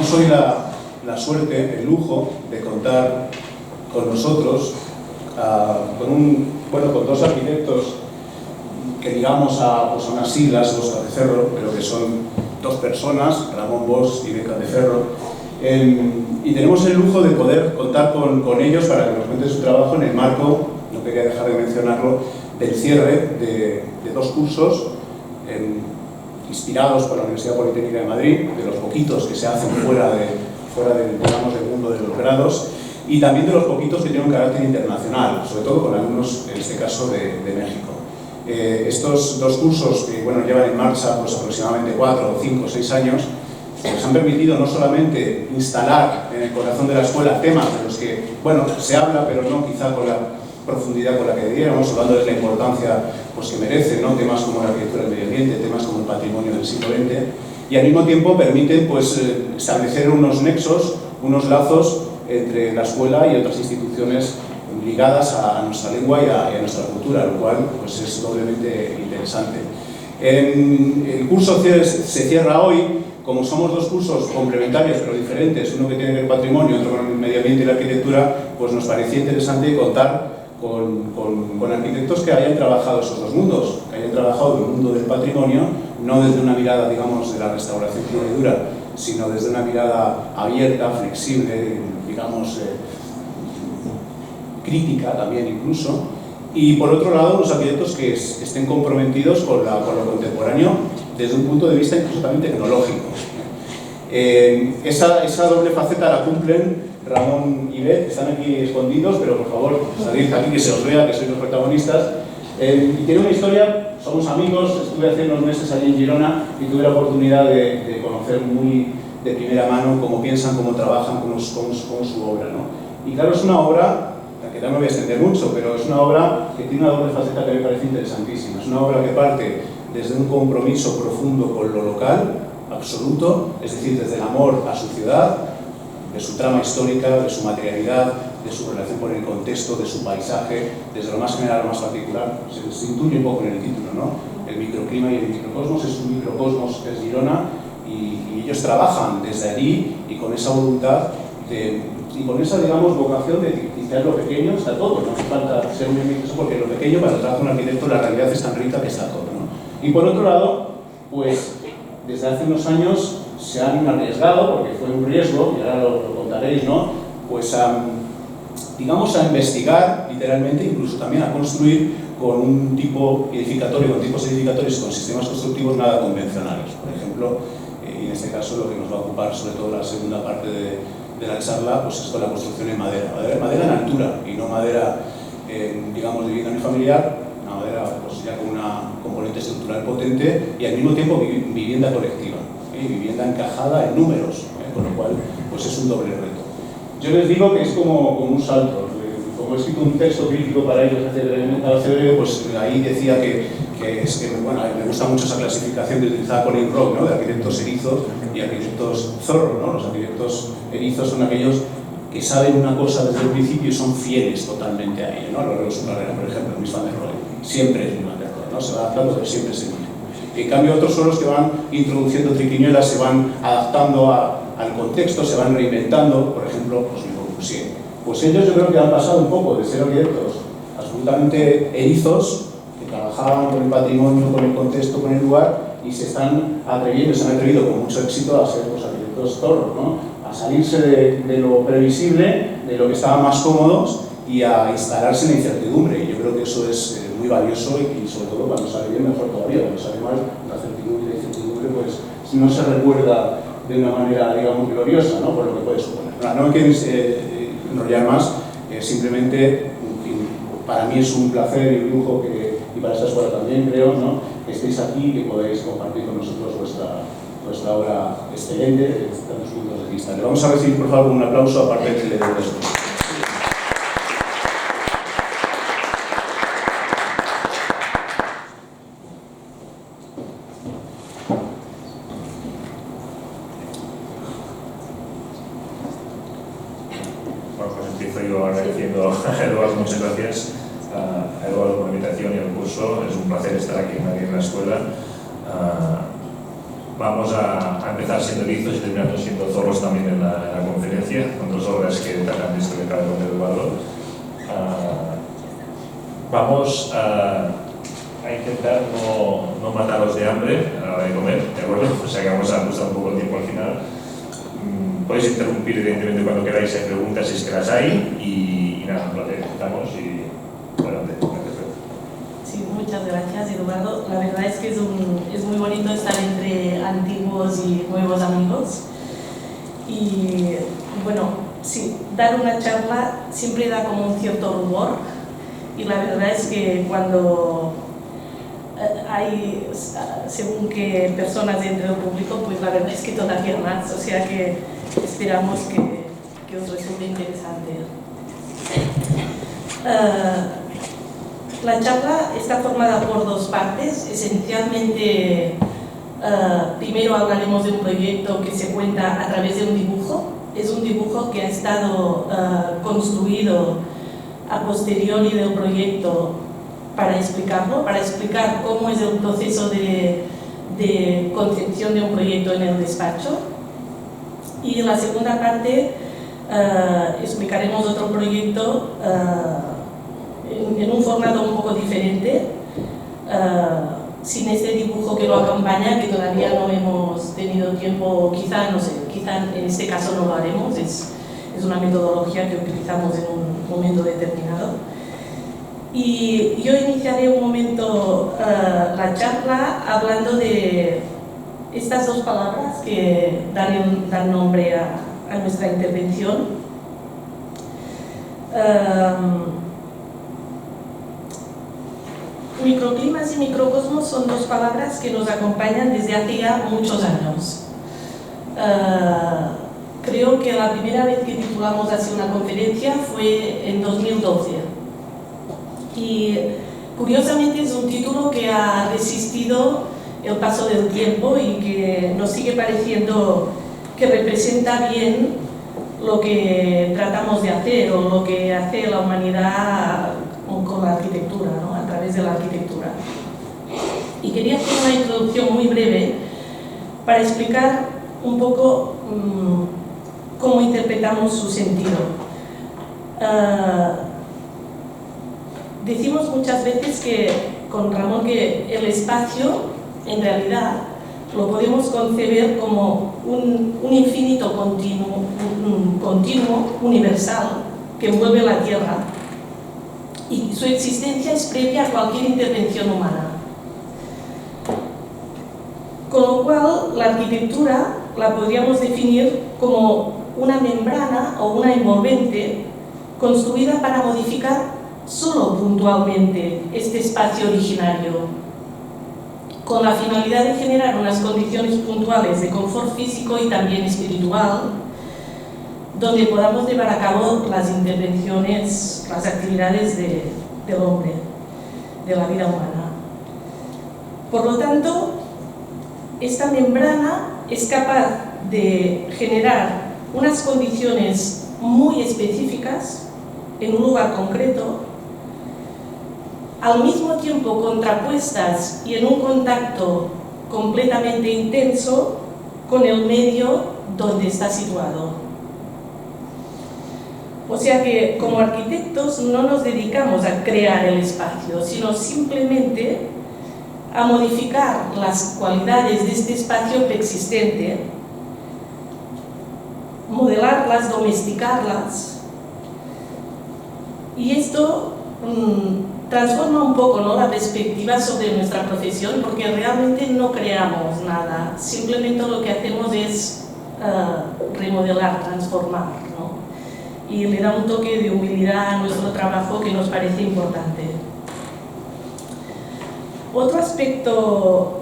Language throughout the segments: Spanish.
tenemos hoy la suerte, el lujo de contar con nosotros con dos arquitectos que digamos a unas siglas, Bosch Cateferro, pero que son dos personas, Ramón Bosch y Beca Cateferro, y tenemos el lujo de poder contar con ellos para que nos cuenten su trabajo en el marco, no quería dejar de mencionarlo, del cierre de dos cursos inspirados por la Universidad Politécnica de Madrid, de los poquitos que se hacen fuera del, digamos, del mundo de los grados, y también de los poquitos que tienen un carácter internacional, sobre todo con alumnos, en este caso, de México. Estos dos cursos que llevan en marcha pues, aproximadamente 4, 5, 6 años, nos han permitido no solamente instalar en el corazón de la escuela temas de los que se habla, pero no quizá con la profundidad con la que debiéramos, hablando de la importancia pues, que merecen, ¿no? Temas como la arquitectura del medio ambiente, temas como el patrimonio del siglo XX, y al mismo tiempo permiten pues, establecer unos nexos, unos lazos entre la escuela y otras instituciones ligadas a nuestra lengua y a nuestra cultura, lo cual pues, es doblemente interesante. El curso se cierra hoy. Como somos dos cursos complementarios pero diferentes, uno que tiene que ver patrimonio y otro con el medio ambiente y la arquitectura, pues nos parecía interesante contar con arquitectos que hayan trabajado esos dos mundos, que hayan trabajado el mundo del patrimonio, no desde una mirada, digamos, de la restauración pura y dura, sino desde una mirada abierta, flexible, digamos, crítica también incluso, y por otro lado, los arquitectos que estén comprometidos con lo contemporáneo desde un punto de vista incluso también tecnológico. Esa doble faceta la cumplen Ramón y Beth, que están aquí escondidos, pero por favor, salid aquí que se os vea, que sois los protagonistas. Y tiene una historia, somos amigos, estuve hace unos meses allí en Girona y tuve la oportunidad de conocer muy de primera mano cómo piensan, cómo trabajan, cómo su obra, ¿no? Y claro, es una obra, la que no me voy a extender mucho, pero es una obra que tiene una doble faceta que me parece interesantísima. Es una obra que parte desde un compromiso profundo con lo local, absoluto, es decir, desde el amor a su ciudad, de su trama histórica, de su materialidad, de su relación con el contexto, de su paisaje, desde lo más general a lo más particular. Se intuye un poco en el título, ¿no? El microclima y el microcosmos es un microcosmos que es Girona y ellos trabajan desde allí y con esa voluntad y con esa, digamos, vocación de quizás lo pequeño está todo, no hace falta ser muy ambicioso porque lo pequeño para el trabajo de un arquitecto la realidad es tan rica que está todo, ¿no? Y por otro lado, pues desde hace unos años se han arriesgado, porque fue un riesgo, y ahora lo contaréis, ¿no? Pues digamos a investigar, literalmente, incluso también a construir con un tipo edificatorio, con tipos edificatorios, con sistemas constructivos nada convencionales. Por ejemplo, y en este caso lo que nos va a ocupar sobre todo la segunda parte de la charla, pues es con la construcción en madera. Madera en altura, y no madera, digamos, de vivienda unifamiliar, una madera pues ya con una componente estructural potente y al mismo tiempo vivienda colectiva, vivienda encajada en números, con lo cual pues es un doble reto. Yo les digo que es como un salto. Como he escrito un texto crítico para ellos hace breve, pues ahí decía que me gusta mucho esa clasificación que utilizaba Colin Rock, ¿no? De arquitectos erizos y arquitectos zorro, ¿no? Los arquitectos erizos son aquellos que saben una cosa desde el principio y son fieles totalmente a ella, ¿no? A lo largo de su carrera, por ejemplo, Luis van der Rohe, siempre es Luis van der Rohe, ¿no? Se va adaptando, pero siempre es el mismo. En cambio, otros son los que van introduciendo triquiñuelas, se van adaptando al contexto, se van reinventando, por ejemplo, pues Le Corbusier. Pues ellos yo creo que han pasado un poco de ser arquitectos absolutamente erizos, que trabajaban con el patrimonio, con el contexto, con el lugar, y se han atrevido con mucho éxito a ser los arquitectos zorros, ¿no? A salirse de lo previsible, de lo que estaban más cómodos y a instalarse en la incertidumbre. Y yo creo que eso es muy valioso y sobre todo cuando sale bien mejor todavía. Cuando sale mal, la certidumbre y la incertidumbre pues no se recuerda de una manera, digamos, gloriosa, ¿no? Por lo que puede suponer. No me quiero enrollar más, simplemente, en fin, para mí es un placer y un lujo y para esta escuela también creo, ¿no? Que estéis aquí y que podáis compartir con nosotros vuestra obra excelente desde tantos puntos de vista. Le vamos a recibir por favor un aplauso aparte del de esto. Muchas gracias a Eduardo por la invitación y al curso. Es un placer estar aquí en la escuela. vamos a empezar siendo erizos y terminando siendo zorros también en la conferencia, con dos obras que tratan de esto que acaba de contar Eduardo. Vamos a intentar no matarlos de hambre a la hora de comer, ¿de acuerdo? O sea que vamos a ajustar un poco el tiempo al final. Podéis interrumpir evidentemente cuando queráis, hay preguntas si es que las hay, y nada, un placer, estamos y adelante. Sí, muchas gracias, Eduardo. La verdad es que es muy bonito estar entre antiguos y nuevos amigos. Y bueno, sí, dar una charla siempre da como un cierto rumor, y la verdad es que cuando hay según qué personas entre el público, pues la verdad es que todavía más, o sea que esperamos que os resulte interesante. La charla está formada por dos partes. Esencialmente, primero hablaremos de un proyecto que se cuenta a través de un dibujo. Es un dibujo que ha estado construido a posteriori del proyecto para explicarlo, para explicar cómo es el proceso de concepción de un proyecto en el despacho. Y en la segunda parte explicaremos otro proyecto en un formato un poco diferente, sin este dibujo que lo acompaña, que todavía no hemos tenido tiempo, quizá, no sé, quizá en este caso no lo haremos, es una metodología que utilizamos en un momento determinado. Y yo iniciaré un momento la charla hablando de estas dos palabras que dan nombre a nuestra intervención. Microclimas y microcosmos son dos palabras que nos acompañan desde hace ya muchos años. Creo que la primera vez que titulamos así una conferencia fue en 2012. Y curiosamente es un título que ha resistido el paso del tiempo y que nos sigue pareciendo que representa bien lo que tratamos de hacer o lo que hace la humanidad con la arquitectura, ¿no? A través de la arquitectura. Y quería hacer una introducción muy breve para explicar un poco cómo interpretamos su sentido. Decimos muchas veces con Ramón que el espacio en realidad lo podemos concebir como un infinito continuo universal que envuelve la Tierra, y su existencia es previa a cualquier intervención humana. Con lo cual, la arquitectura la podríamos definir como una membrana o una envolvente construida para modificar solo puntualmente este espacio originario, con la finalidad de generar unas condiciones puntuales de confort físico y también espiritual, donde podamos llevar a cabo las intervenciones, las actividades del hombre, de la vida humana. Por lo tanto, esta membrana es capaz de generar unas condiciones muy específicas en un lugar concreto, al mismo tiempo contrapuestas y en un contacto completamente intenso con el medio donde está situado. O sea que como arquitectos no nos dedicamos a crear el espacio, sino simplemente a modificar las cualidades de este espacio preexistente, modelarlas, domesticarlas, y esto transforma un poco, ¿no?, la perspectiva sobre nuestra profesión, porque realmente no creamos nada, simplemente lo que hacemos es remodelar, transformar, ¿no? Y le da un toque de humildad a nuestro trabajo que nos parece importante. Otro aspecto,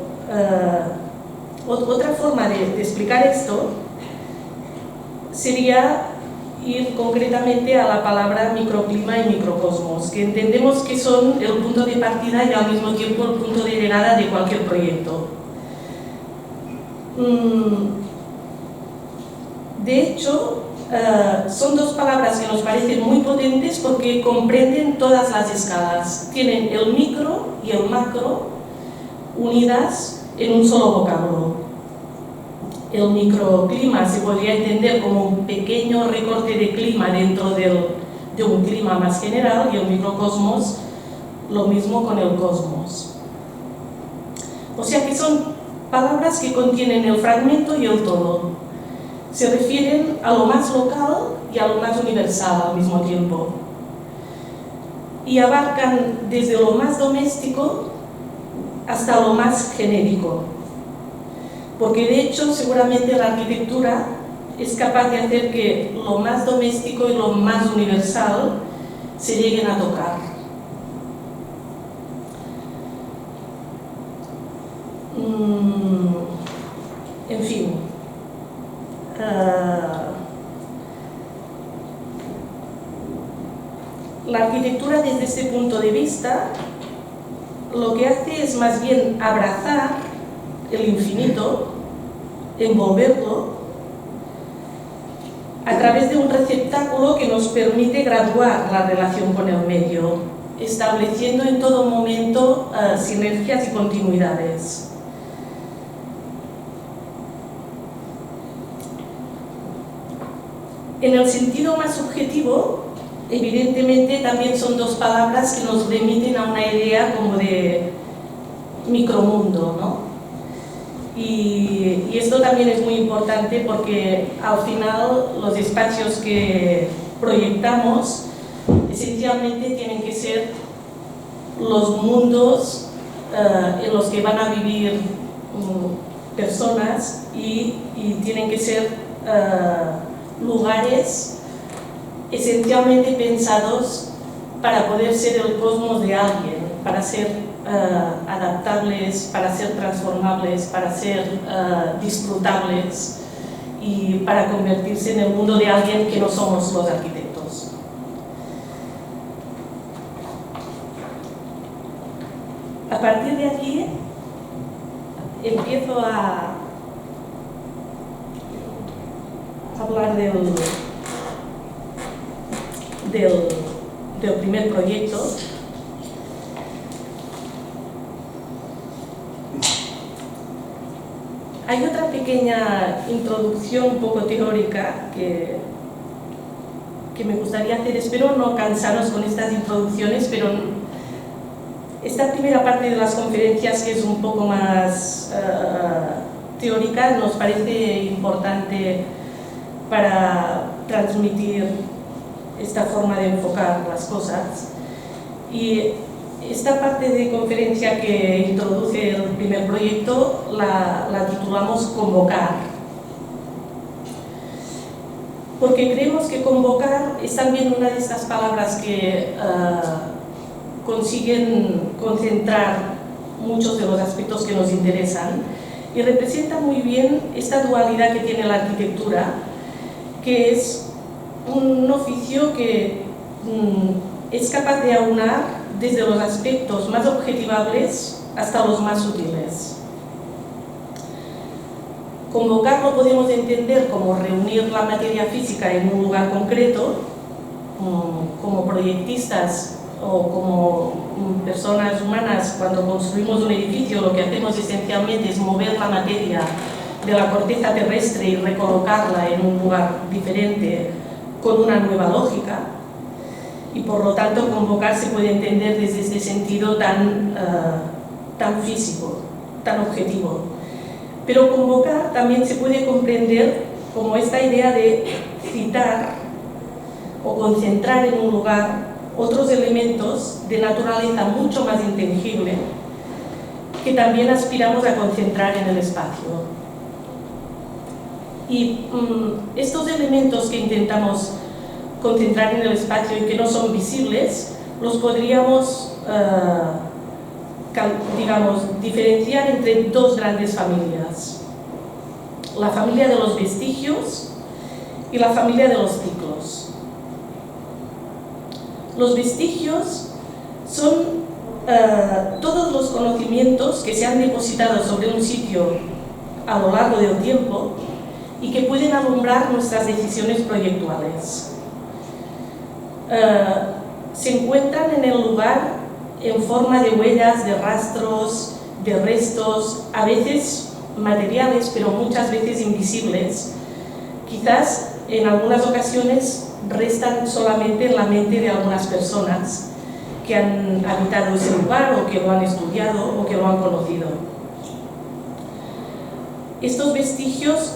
otra forma de explicar esto sería ir concretamente a la palabra microclima y microcosmos, que entendemos que son el punto de partida y al mismo tiempo el punto de llegada de cualquier proyecto. De hecho, son dos palabras que nos parecen muy potentes porque comprenden todas las escalas. Tienen el micro y el macro unidas en un solo vocablo. el microclima se podría entender como un pequeño recorte de clima dentro de un clima más general, y el microcosmos lo mismo con el cosmos. O sea que son palabras que contienen el fragmento y el todo. Se refieren a lo más local y a lo más universal al mismo tiempo. Y abarcan desde lo más doméstico hasta lo más genérico. Porque de hecho, seguramente la arquitectura es capaz de hacer que lo más doméstico y lo más universal se lleguen a tocar. En fin, la arquitectura desde este punto de vista lo que hace es más bien abrazar el infinito, envolverlo a través de un receptáculo que nos permite graduar la relación con el medio, estableciendo en todo momento sinergias y continuidades. En el sentido más subjetivo, evidentemente también son dos palabras que nos remiten a una idea como de micromundo, ¿no? Y esto también es muy importante porque al final los espacios que proyectamos esencialmente tienen que ser los mundos en los que van a vivir personas y tienen que ser lugares esencialmente pensados para poder ser el cosmos de alguien, para ser adaptables, para ser transformables, para ser disfrutables y para convertirse en el mundo de alguien que no somos los arquitectos. A partir de aquí empiezo a hablar del primer proyecto. Hay otra pequeña introducción un poco teórica que me gustaría hacer. Espero no cansaros con estas introducciones, pero esta primera parte de las conferencias, que es un poco más teórica, nos parece importante para transmitir esta forma de enfocar las cosas. Y esta parte de conferencia que introduce el primer proyecto la titulamos Convocar. Porque creemos que convocar es también una de estas palabras que consiguen concentrar muchos de los aspectos que nos interesan y representa muy bien esta dualidad que tiene la arquitectura, que es un oficio que es capaz de aunar desde los aspectos más objetivables hasta los más sutiles. Convocar lo podemos entender como reunir la materia física en un lugar concreto, como proyectistas o como personas humanas. Cuando construimos un edificio, lo que hacemos esencialmente es mover la materia de la corteza terrestre y recolocarla en un lugar diferente con una nueva lógica. Y por lo tanto, convocar se puede entender desde este sentido tan físico, tan objetivo. Pero convocar también se puede comprender como esta idea de citar o concentrar en un lugar otros elementos de naturaleza mucho más intangible que también aspiramos a concentrar en el espacio. Y estos elementos que intentamos concentrar en el espacio y que no son visibles, los podríamos, diferenciar entre dos grandes familias: la familia de los vestigios y la familia de los ciclos. Los vestigios son todos los conocimientos que se han depositado sobre un sitio a lo largo del tiempo y que pueden alumbrar nuestras decisiones proyectuales. Se encuentran en el lugar en forma de huellas, de rastros, de restos, a veces materiales, pero muchas veces invisibles, quizás en algunas ocasiones restan solamente en la mente de algunas personas que han habitado ese lugar o que lo han estudiado o que lo han conocido. Estos vestigios,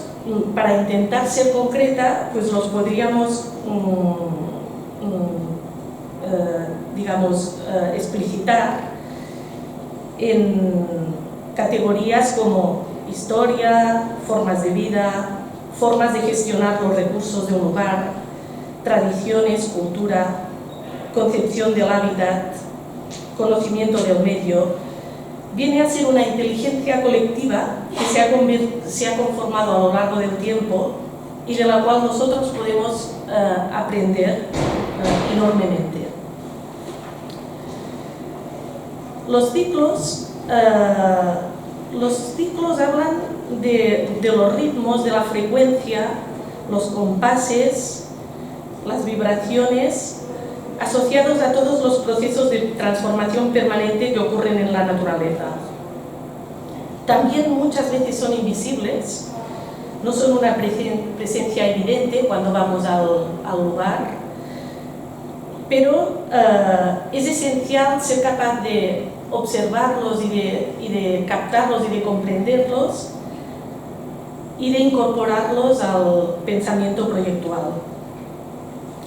para intentar ser concreta, pues los podríamos explicitar en categorías como historia, formas de vida, formas de gestionar los recursos de un lugar, tradiciones, cultura, concepción del hábitat, conocimiento del medio. Viene a ser una inteligencia colectiva que se ha conformado a lo largo del tiempo y de la cual nosotros podemos aprender enormemente. Los ciclos hablan de los ritmos, de la frecuencia, los compases, las vibraciones asociados a todos los procesos de transformación permanente que ocurren en la naturaleza. También muchas veces son invisibles, no son una presencia evidente cuando vamos al lugar, pero es esencial ser capaz de observarlos y de captarlos y de comprenderlos y de incorporarlos al pensamiento proyectual.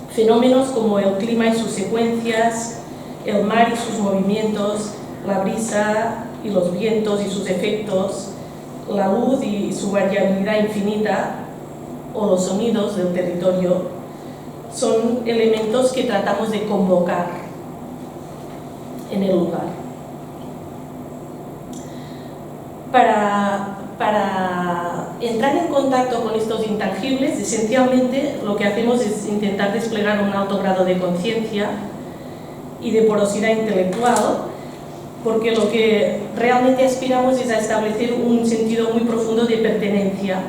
Fenómenos como el clima y sus secuencias, el mar y sus movimientos, la brisa y los vientos y sus efectos, la luz y su variabilidad infinita, o los sonidos del territorio, son elementos que tratamos de convocar en el lugar. Para entrar en contacto con estos intangibles, esencialmente lo que hacemos es intentar desplegar un alto grado de conciencia y de porosidad intelectual, porque lo que realmente aspiramos es a establecer un sentido muy profundo de pertenencia,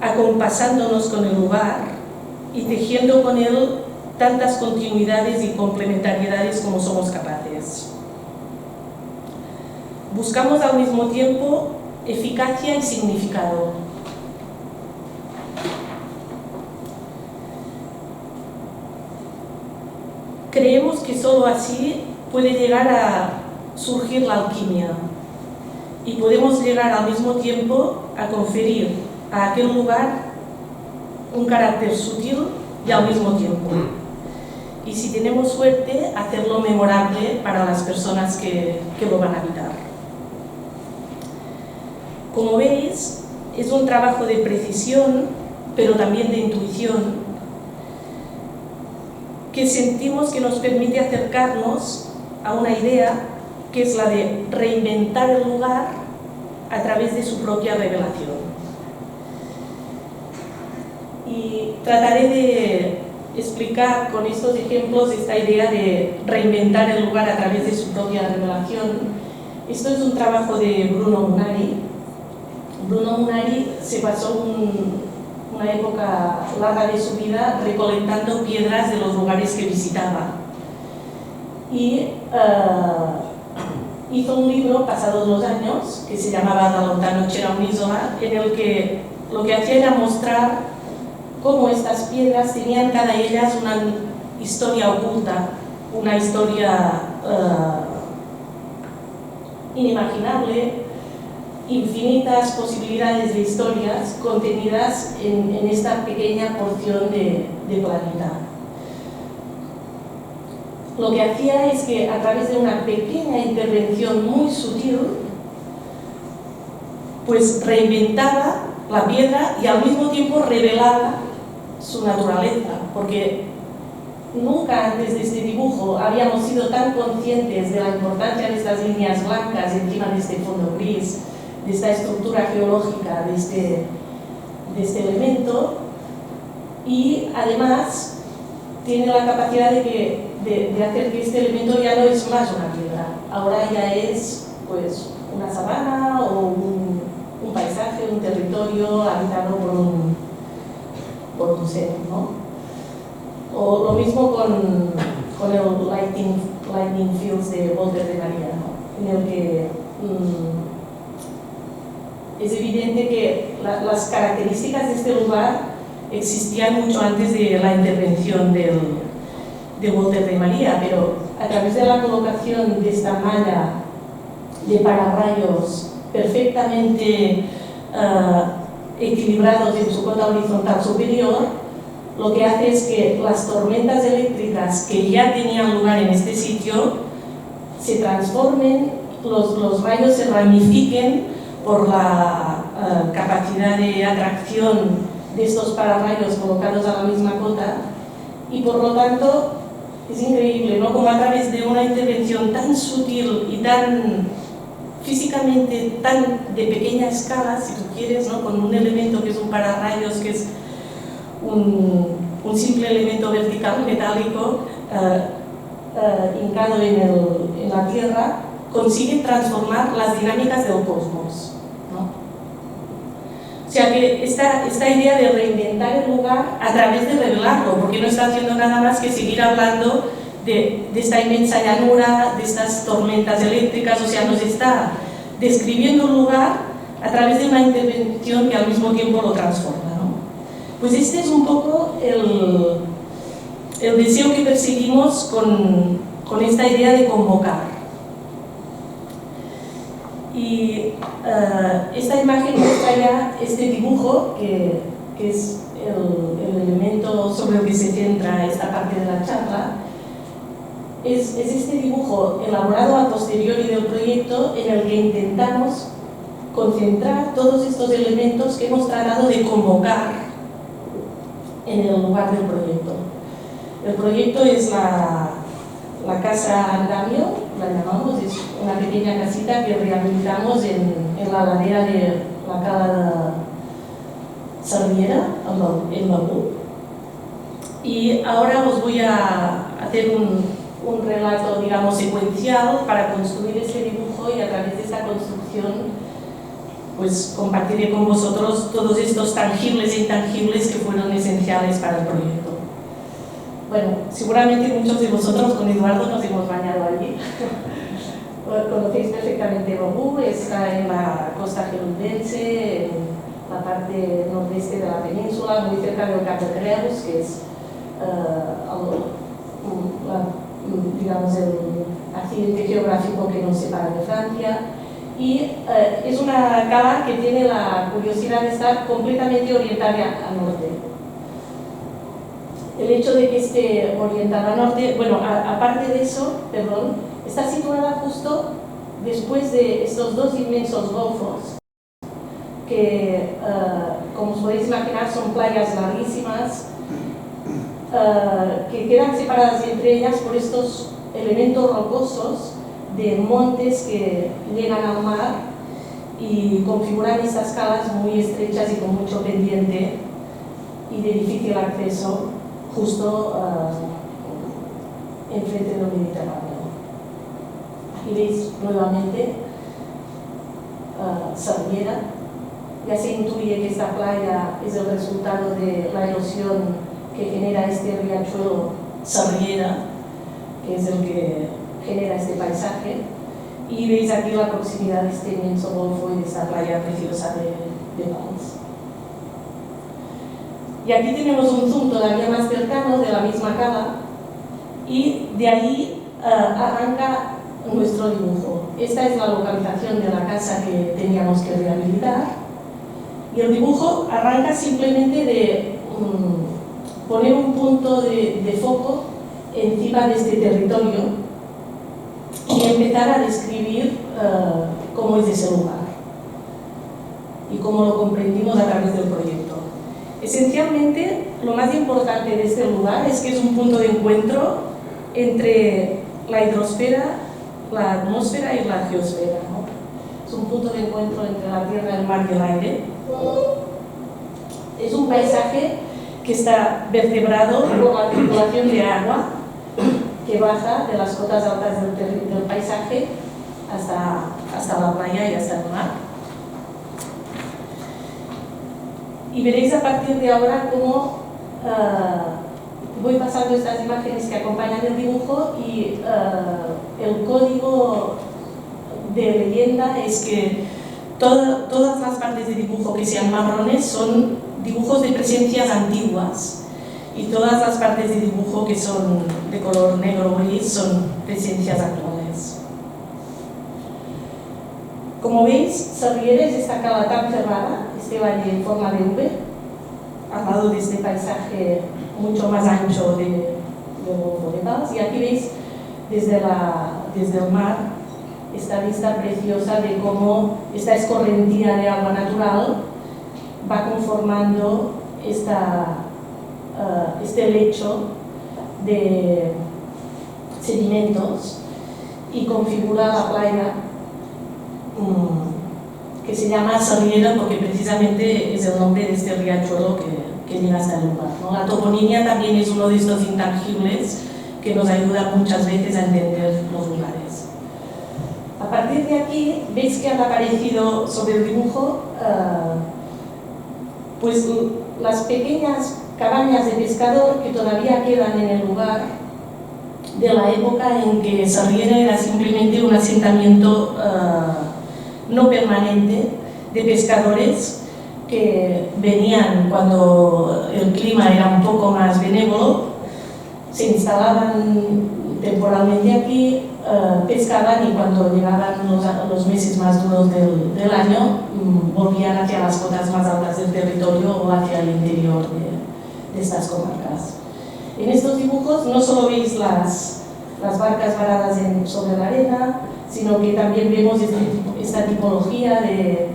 acompasándonos con el lugar y tejiendo con él tantas continuidades y complementariedades como somos capaces. Buscamos al mismo tiempo eficacia y significado. Creemos que solo así puede llegar a surgir la alquimia y podemos llegar al mismo tiempo a conferir a aquel lugar un carácter sutil y al mismo tiempo. Y si tenemos suerte, hacerlo memorable para las personas que lo van a habitar. Como veis, es un trabajo de precisión, pero también de intuición, que sentimos que nos permite acercarnos a una idea que es la de reinventar el lugar a través de su propia revelación. Y trataré de explicar con estos ejemplos esta idea de reinventar el lugar a través de su propia revelación. Esto es un trabajo de Bruno Munari. Bruno Munari se pasó una época larga de su vida recolectando piedras de los lugares que visitaba. Y hizo un libro, pasados los años, que se llamaba Da lontano c'era un'isola, en el que lo que hacía era mostrar cómo estas piedras tenían cada ellas una historia oculta, una historia inimaginable, infinitas posibilidades de historias contenidas en esta pequeña porción de planeta. Lo que hacía es que a través de una pequeña intervención muy sutil, pues reinventaba la piedra y al mismo tiempo revelaba su naturaleza, porque nunca antes de este dibujo habíamos sido tan conscientes de la importancia de estas líneas blancas encima de este fondo gris, de esta estructura geológica de este elemento, y además tiene la capacidad de hacer que este elemento ya no es más una piedra, ahora ya es pues una sabana o un paisaje, un territorio habitado por un ser, ¿no? O lo mismo con el Lightning Fields de Walter de María, ¿no? En el que es evidente que las características de este lugar existían mucho antes de la intervención de Walter de María, pero a través de la colocación de esta malla de pararrayos perfectamente equilibrados en su cota horizontal superior, lo que hace es que las tormentas eléctricas que ya tenían lugar en este sitio se transformen, los rayos se ramifiquen por la capacidad de atracción de estos pararrayos colocados a la misma cota, y por lo tanto es increíble, ¿no?, como a través de una intervención tan sutil y tan físicamente tan de pequeña escala, si tú quieres, ¿no?, con un elemento que es un pararrayos, que es un simple elemento vertical metálico hincado en la Tierra, consigue transformar las dinámicas del cosmos, ¿no? O sea que esta idea de reinventar el lugar a través de revelarlo, porque no está haciendo nada más que seguir hablando de esta inmensa llanura, de estas tormentas eléctricas, o sea, nos está describiendo un lugar a través de una intervención que al mismo tiempo lo transforma, ¿no? Pues este es un poco el deseo que perseguimos con esta idea de convocar. Y esta imagen muestra ya este dibujo, que es el elemento sobre el que se centra esta parte de la charla. Es este dibujo elaborado a posteriori del proyecto, en el que intentamos concentrar todos estos elementos que hemos tratado de convocar en el lugar del proyecto. El proyecto es la casa Andamio, la llamamos, es una pequeña casita que rehabilitamos en la ladera de la cala Sarriera, en Bagú. Y ahora os voy a hacer un relato, digamos, secuencial para construir este dibujo, y a través de esta construcción pues compartiré con vosotros todos estos tangibles e intangibles que fueron esenciales para el proyecto. Bueno, seguramente muchos de vosotros con Eduardo nos hemos bañado allí. Conocéis perfectamente Bagú, está en la costa gerundense, en la parte nordeste de la península, muy cerca del Cap de Creus, que es digamos el accidente geográfico que nos separa de Francia. Y es una cala que tiene la curiosidad de estar completamente orientada al norte. El hecho de que esté orientada al norte, bueno, aparte de eso, perdón, está situada justo después de estos dos inmensos golfos que, como os podéis imaginar, son playas larguísimas que quedan separadas entre ellas por estos elementos rocosos de montes que llegan al mar y configuran estas calas muy estrechas y con mucho pendiente y de difícil acceso, justo enfrente del Mediterráneo. Aquí veis nuevamente Sarriera. Ya se intuye que esta playa es el resultado de la erosión que genera este riachuelo Sarriera, que es el que genera este paisaje, y veis aquí la proximidad de este inmenso golfo y de esta playa preciosa de Valls. Y aquí tenemos un zoom todavía más cercano de la misma cala, y de ahí arranca nuestro dibujo. Esta es la localización de la casa que teníamos que rehabilitar, y el dibujo arranca simplemente de poner un punto de foco encima de este territorio y empezar a describir cómo es ese lugar y cómo lo comprendimos a través del proyecto. Esencialmente, lo más importante de este lugar es que es un punto de encuentro entre la hidrosfera, la atmósfera y la geosfera, ¿no? Es un punto de encuentro entre la tierra, el mar y el aire. Es un paisaje que está vertebrado por la circulación de agua que baja de las cotas altas del paisaje hasta la playa y hasta el mar. Y veréis a partir de ahora cómo voy pasando estas imágenes que acompañan el dibujo, y el código de leyenda es que todas las partes de dibujo que sean marrones son dibujos de presencias antiguas y todas las partes de dibujo que son de color negro o gris son presencias actuales. Como veis, Sarrieres es esta cala tan cerrada, este valle en forma de V, al lado de este paisaje mucho más ancho de Golfo de Pals, y aquí veis desde el mar esta vista preciosa de cómo esta escorrentía de agua natural va conformando este lecho de sedimentos y configura la playa que se llama Sarriera porque precisamente es el nombre de este riachuelo que llega hasta el lugar, ¿no? La toponimia también es uno de estos intangibles que nos ayuda muchas veces a entender los lugares. A partir de aquí, veis que han aparecido sobre el dibujo pues las pequeñas cabañas de pescador que todavía quedan en el lugar de la época en que Sarriera era simplemente un asentamiento no permanente de pescadores que venían cuando el clima era un poco más benévolo, se instalaban temporalmente aquí, pescaban y cuando llegaban los meses más duros del año volvían hacia las cotas más altas del territorio o hacia el interior de estas comarcas. En estos dibujos no solo veis las barcas varadas sobre la arena, sino que también vemos esta tipología de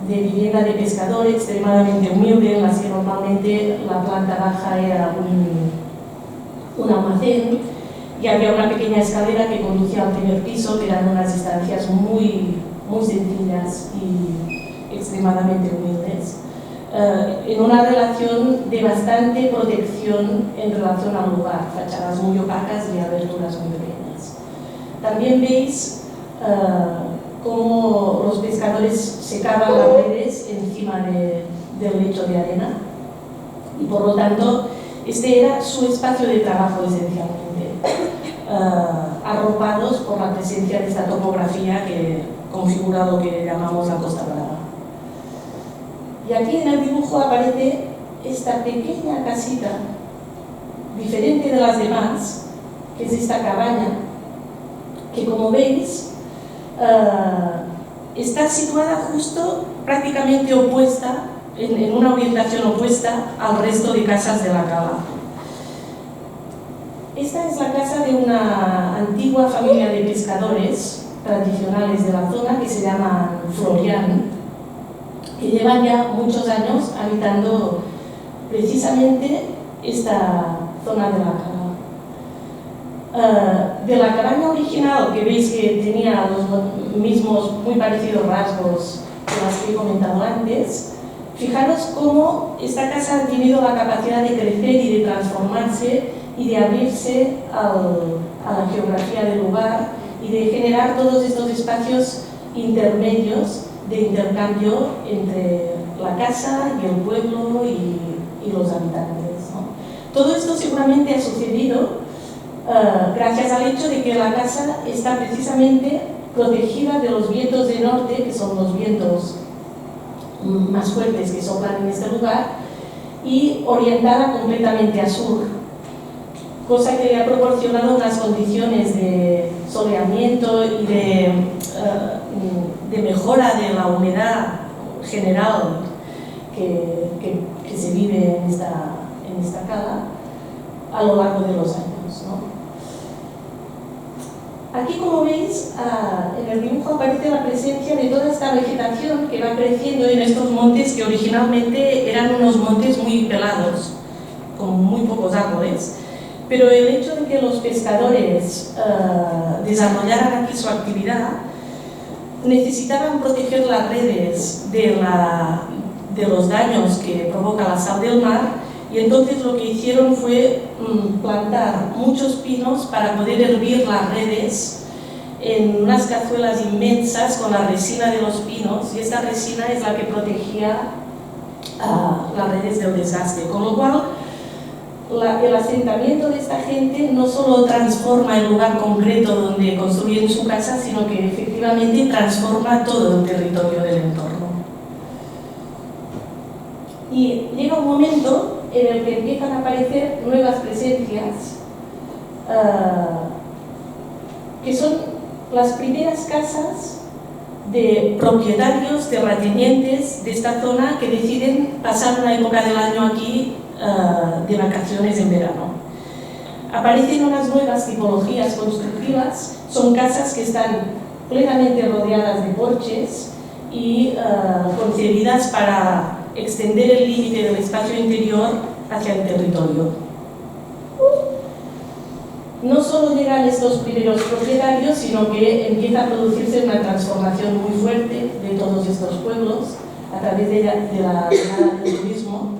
vivienda de pescador extremadamente humilde, en las que normalmente la planta baja era un almacén y había una pequeña escalera que conducía al primer piso, que eran unas estancias muy sencillas y extremadamente humildes, en una relación de bastante protección en relación al lugar, fachadas muy opacas y aberturas muy pequeñas. También veis cómo los pescadores secaban las redes encima del lecho de arena y por lo tanto este era su espacio de trabajo esencialmente, arropados por la presencia de esta topografía que configura lo que llamamos la Costa Brava. Y aquí en el dibujo aparece esta pequeña casita, diferente de las demás, que es esta cabaña, que como veis está situada justo prácticamente opuesta, en una orientación opuesta al resto de casas de la cala. Esta es la casa de una antigua familia de pescadores tradicionales de la zona que se llaman Florian, que llevan ya muchos años habitando precisamente esta zona de la cala. De la cabaña original, que veis que tenía los mismos muy parecidos rasgos que las que he comentado antes, fijaros cómo esta casa ha tenido la capacidad de crecer y de transformarse y de abrirse a la geografía del lugar y de generar todos estos espacios intermedios de intercambio entre la casa y el pueblo y los habitantes, ¿no? Todo esto seguramente ha sucedido gracias al hecho de que la casa está precisamente protegida de los vientos de norte, que son los vientos más fuertes que soplan en este lugar, y orientada completamente a sur, cosa que le ha proporcionado unas condiciones de soleamiento y de mejora de la humedad general que se vive en esta cala a lo largo de los años, ¿no? Aquí, como veis, en el dibujo aparece la presencia de toda esta vegetación que va creciendo en estos montes que originalmente eran unos montes muy pelados, con muy pocos árboles, pero el hecho de que los pescadores desarrollaran aquí su actividad necesitaban proteger las redes de los daños que provoca la sal del mar. Y entonces lo que hicieron fue plantar muchos pinos para poder hervir las redes en unas cazuelas inmensas con la resina de los pinos, y esta resina es la que protegía las redes del desgaste. Con lo cual, el asentamiento de esta gente no solo transforma el lugar concreto donde construyen su casa, sino que efectivamente transforma todo el territorio del entorno. Y llega un momento en el que empiezan a aparecer nuevas presencias, que son las primeras casas de propietarios, terratenientes de esta zona que deciden pasar una época del año aquí de vacaciones en verano. Aparecen unas nuevas tipologías constructivas, son casas que están plenamente rodeadas de porches y concebidas para extender el límite del espacio interior hacia el territorio. No solo llegan estos primeros propietarios, sino que empieza a producirse una transformación muy fuerte de todos estos pueblos a través de la llegada del turismo.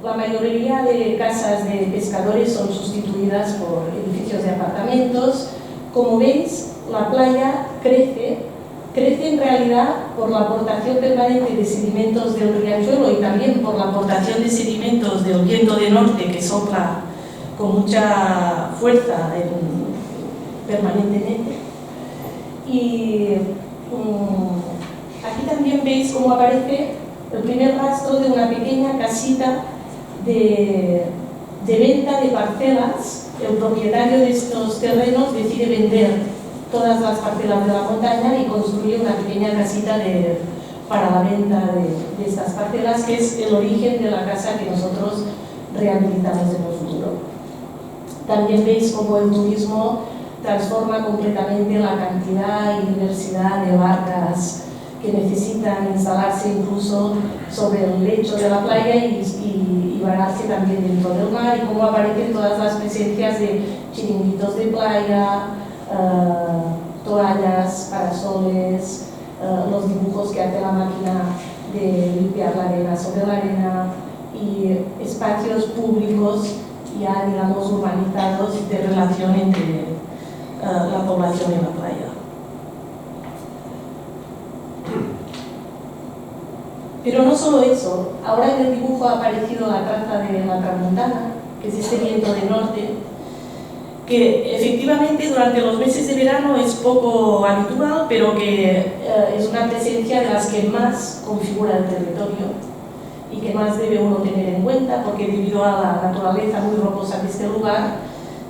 La mayoría de casas de pescadores son sustituidas por edificios de apartamentos. Como veis, la playa crece en realidad por la aportación permanente de sedimentos del riachuelo y también por la aportación de sedimentos del viento de norte que sopla con mucha fuerza permanentemente. Y aquí también veis cómo aparece el primer rastro de una pequeña casita de venta de parcelas. El propietario de estos terrenos decide vender todas las parcelas de la montaña y construye una pequeña casita para la venta de estas parcelas, que es el origen de la casa que nosotros rehabilitamos en el futuro. También veis cómo el turismo transforma completamente la cantidad y diversidad de barcas que necesitan instalarse incluso sobre el lecho de la playa y vararse también dentro del mar, y cómo aparecen todas las presencias de chiringuitos de playa, toallas, parasoles, los dibujos que hace la máquina de limpiar la arena sobre la arena y espacios públicos ya, digamos, urbanizados de relación entre la población y la playa. Pero no solo eso, ahora en el dibujo ha aparecido la traza de la tramontana, que es este viento de norte, que efectivamente durante los meses de verano es poco habitual, pero que es una presencia de las que más configura el territorio y que más debe uno tener en cuenta, porque debido a la naturaleza muy rocosa de este lugar,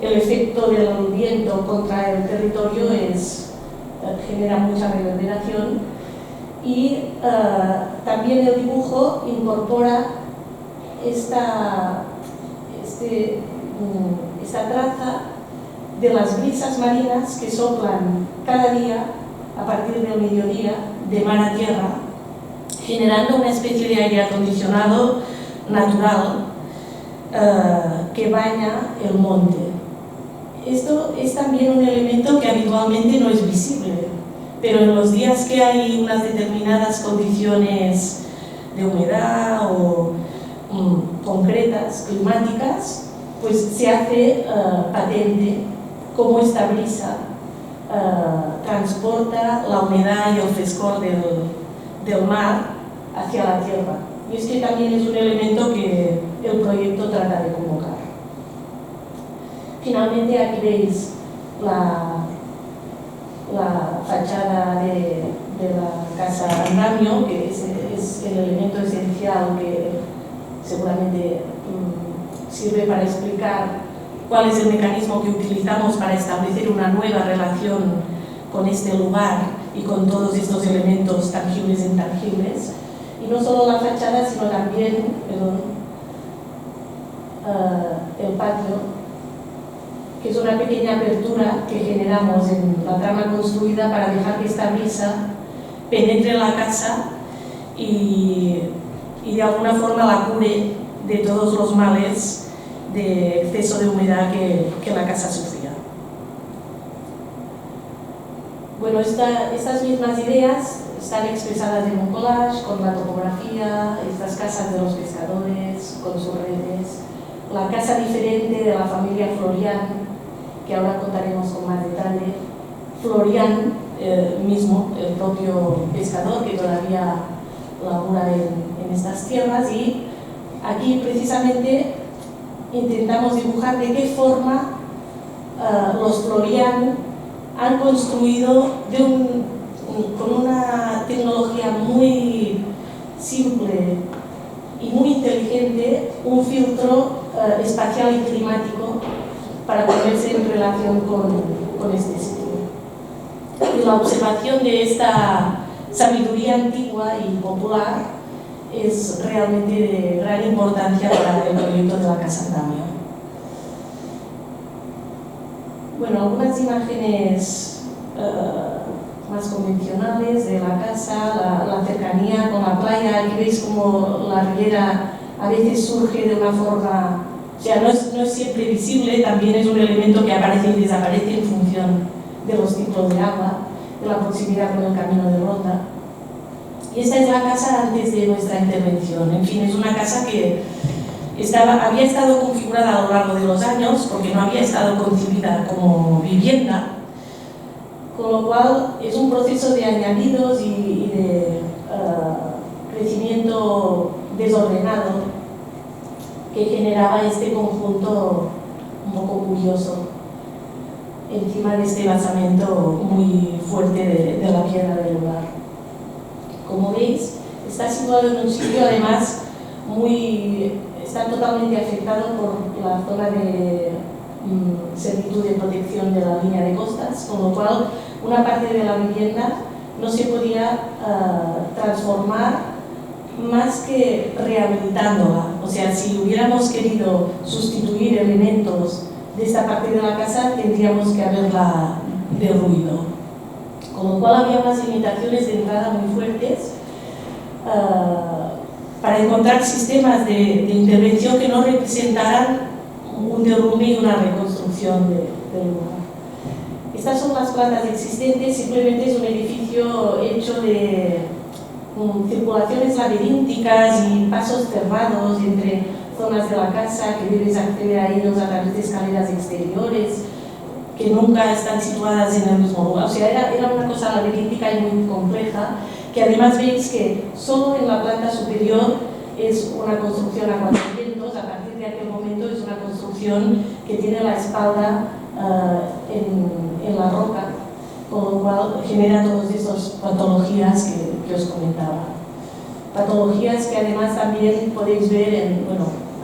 el efecto del viento contra el territorio genera mucha reverberación. Y también el dibujo incorpora esta traza de las brisas marinas que soplan cada día a partir del mediodía de mar a tierra, generando una especie de aire acondicionado natural que baña el monte. Esto es también un elemento que habitualmente no es visible, pero en los días que hay unas determinadas condiciones de humedad o concretas, climáticas, pues se hace patente cómo esta brisa transporta la humedad y el frescor del mar hacia la tierra. Y es que también es un elemento que el proyecto trata de convocar. Finalmente aquí veis la fachada de la casa andamio, que es el elemento esencial que seguramente sirve para explicar cuál es el mecanismo que utilizamos para establecer una nueva relación con este lugar y con todos estos elementos tangibles e intangibles. Y no solo la fachada, sino también el patio, que es una pequeña apertura que generamos en la trama construida para dejar que esta brisa penetre en la casa y de alguna forma la cure de todos los males de exceso de humedad que la casa sufría. Bueno, estas mismas ideas están expresadas en un collage con la topografía, estas casas de los pescadores con sus redes, la casa diferente de la familia Florian, que ahora contaremos con más detalle. Florian mismo, el propio pescador que todavía labora en estas tierras, y aquí precisamente intentamos dibujar de qué forma los Florian han construido con una tecnología muy simple y muy inteligente un filtro espacial y climático para ponerse en relación con este sitio. Y la observación de esta sabiduría antigua y popular es realmente de gran importancia para el proyecto de la Casa Andamio. Bueno, algunas imágenes más convencionales de la casa, la cercanía con la playa. Aquí veis como la ribera a veces surge de una forma, o sea, no es siempre visible, también es un elemento que aparece y desaparece en función de los ciclos de agua, de la proximidad con el camino de ronda. Y esta es la casa antes de nuestra intervención. En fin, es una casa que había estado configurada a lo largo de los años porque no había estado concebida como vivienda, con lo cual es un proceso de añadidos y de crecimiento desordenado que generaba este conjunto un poco curioso encima de este basamento muy fuerte de la piedra del lugar. Como veis, está situado en un sitio además está totalmente afectado por la zona de servitud de protección de la línea de costas, con lo cual una parte de la vivienda no se podía transformar más que rehabilitándola. O sea, si hubiéramos querido sustituir elementos de esta parte de la casa, tendríamos que haberla derruido. Con lo cual había unas limitaciones de entrada muy fuertes para encontrar sistemas de intervención que no representaran un derrumbe y una reconstrucción del lugar. Estas son las plantas existentes, simplemente es un edificio hecho de circulaciones laberínticas y pasos cerrados entre zonas de la casa que debes acceder a ellos a través de escaleras exteriores que nunca están situadas en el mismo lugar. O sea, era una cosa laberíntica y muy compleja, que además veis que solo en la planta superior es una construcción a 4 vientos. A partir de aquel momento es una construcción que tiene la espalda en la roca, con lo cual genera todas estas patologías que os comentaba. Patologías que además también podéis ver en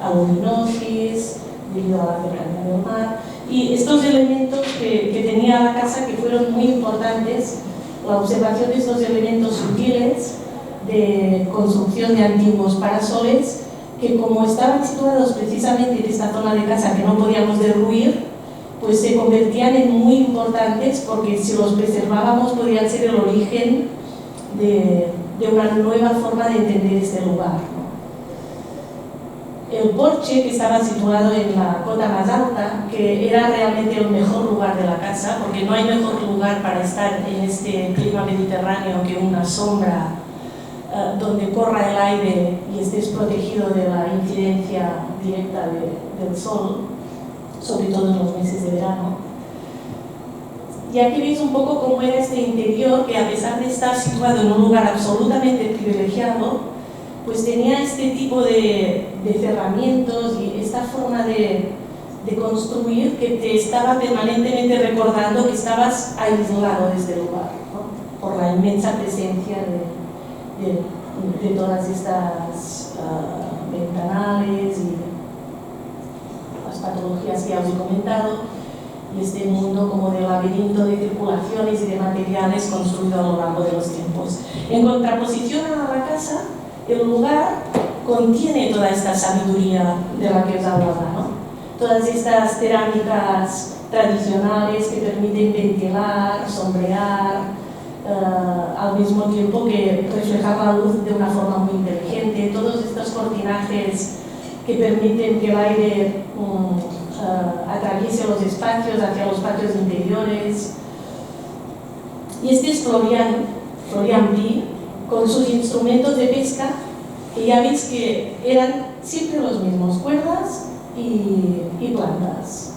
aluminosis, debido a la cercanía del mar, y estos elementos que tenía la casa que fueron muy importantes, la observación de estos elementos sutiles de construcción de antiguos parasoles, que como estaban situados precisamente en esta zona de casa que no podíamos derruir, pues se convertían en muy importantes porque si los preservábamos podían ser el origen de una nueva forma de entender este lugar, ¿no? El porche, que estaba situado en la cota más alta, que era realmente el mejor lugar de la casa, porque no hay mejor lugar para estar en este clima mediterráneo que una sombra donde corra el aire y estés protegido de la incidencia directa del sol, sobre todo en los meses de verano. Y aquí veis un poco cómo era este interior, que a pesar de estar situado en un lugar absolutamente privilegiado, pues tenía este tipo de cerramientos y esta forma de construir que te estaba permanentemente recordando que estabas aislado de este lugar, ¿no? Por la inmensa presencia de todas estas ventanales y las patologías que ya os he comentado, y este mundo como de laberinto de circulaciones y de materiales construido a lo largo de los tiempos. En contraposición a la casa, el lugar contiene toda esta sabiduría de la que os hablaba, ¿no? Todas estas cerámicas tradicionales que permiten ventilar, sombrear, al mismo tiempo que reflejar la luz de una forma muy inteligente, todos estos cortinajes que permiten que el aire atraviese los espacios hacia los patios interiores. Y este es Florian Pi, con sus instrumentos de pesca, que ya veis que eran siempre los mismos, cuerdas y plantas.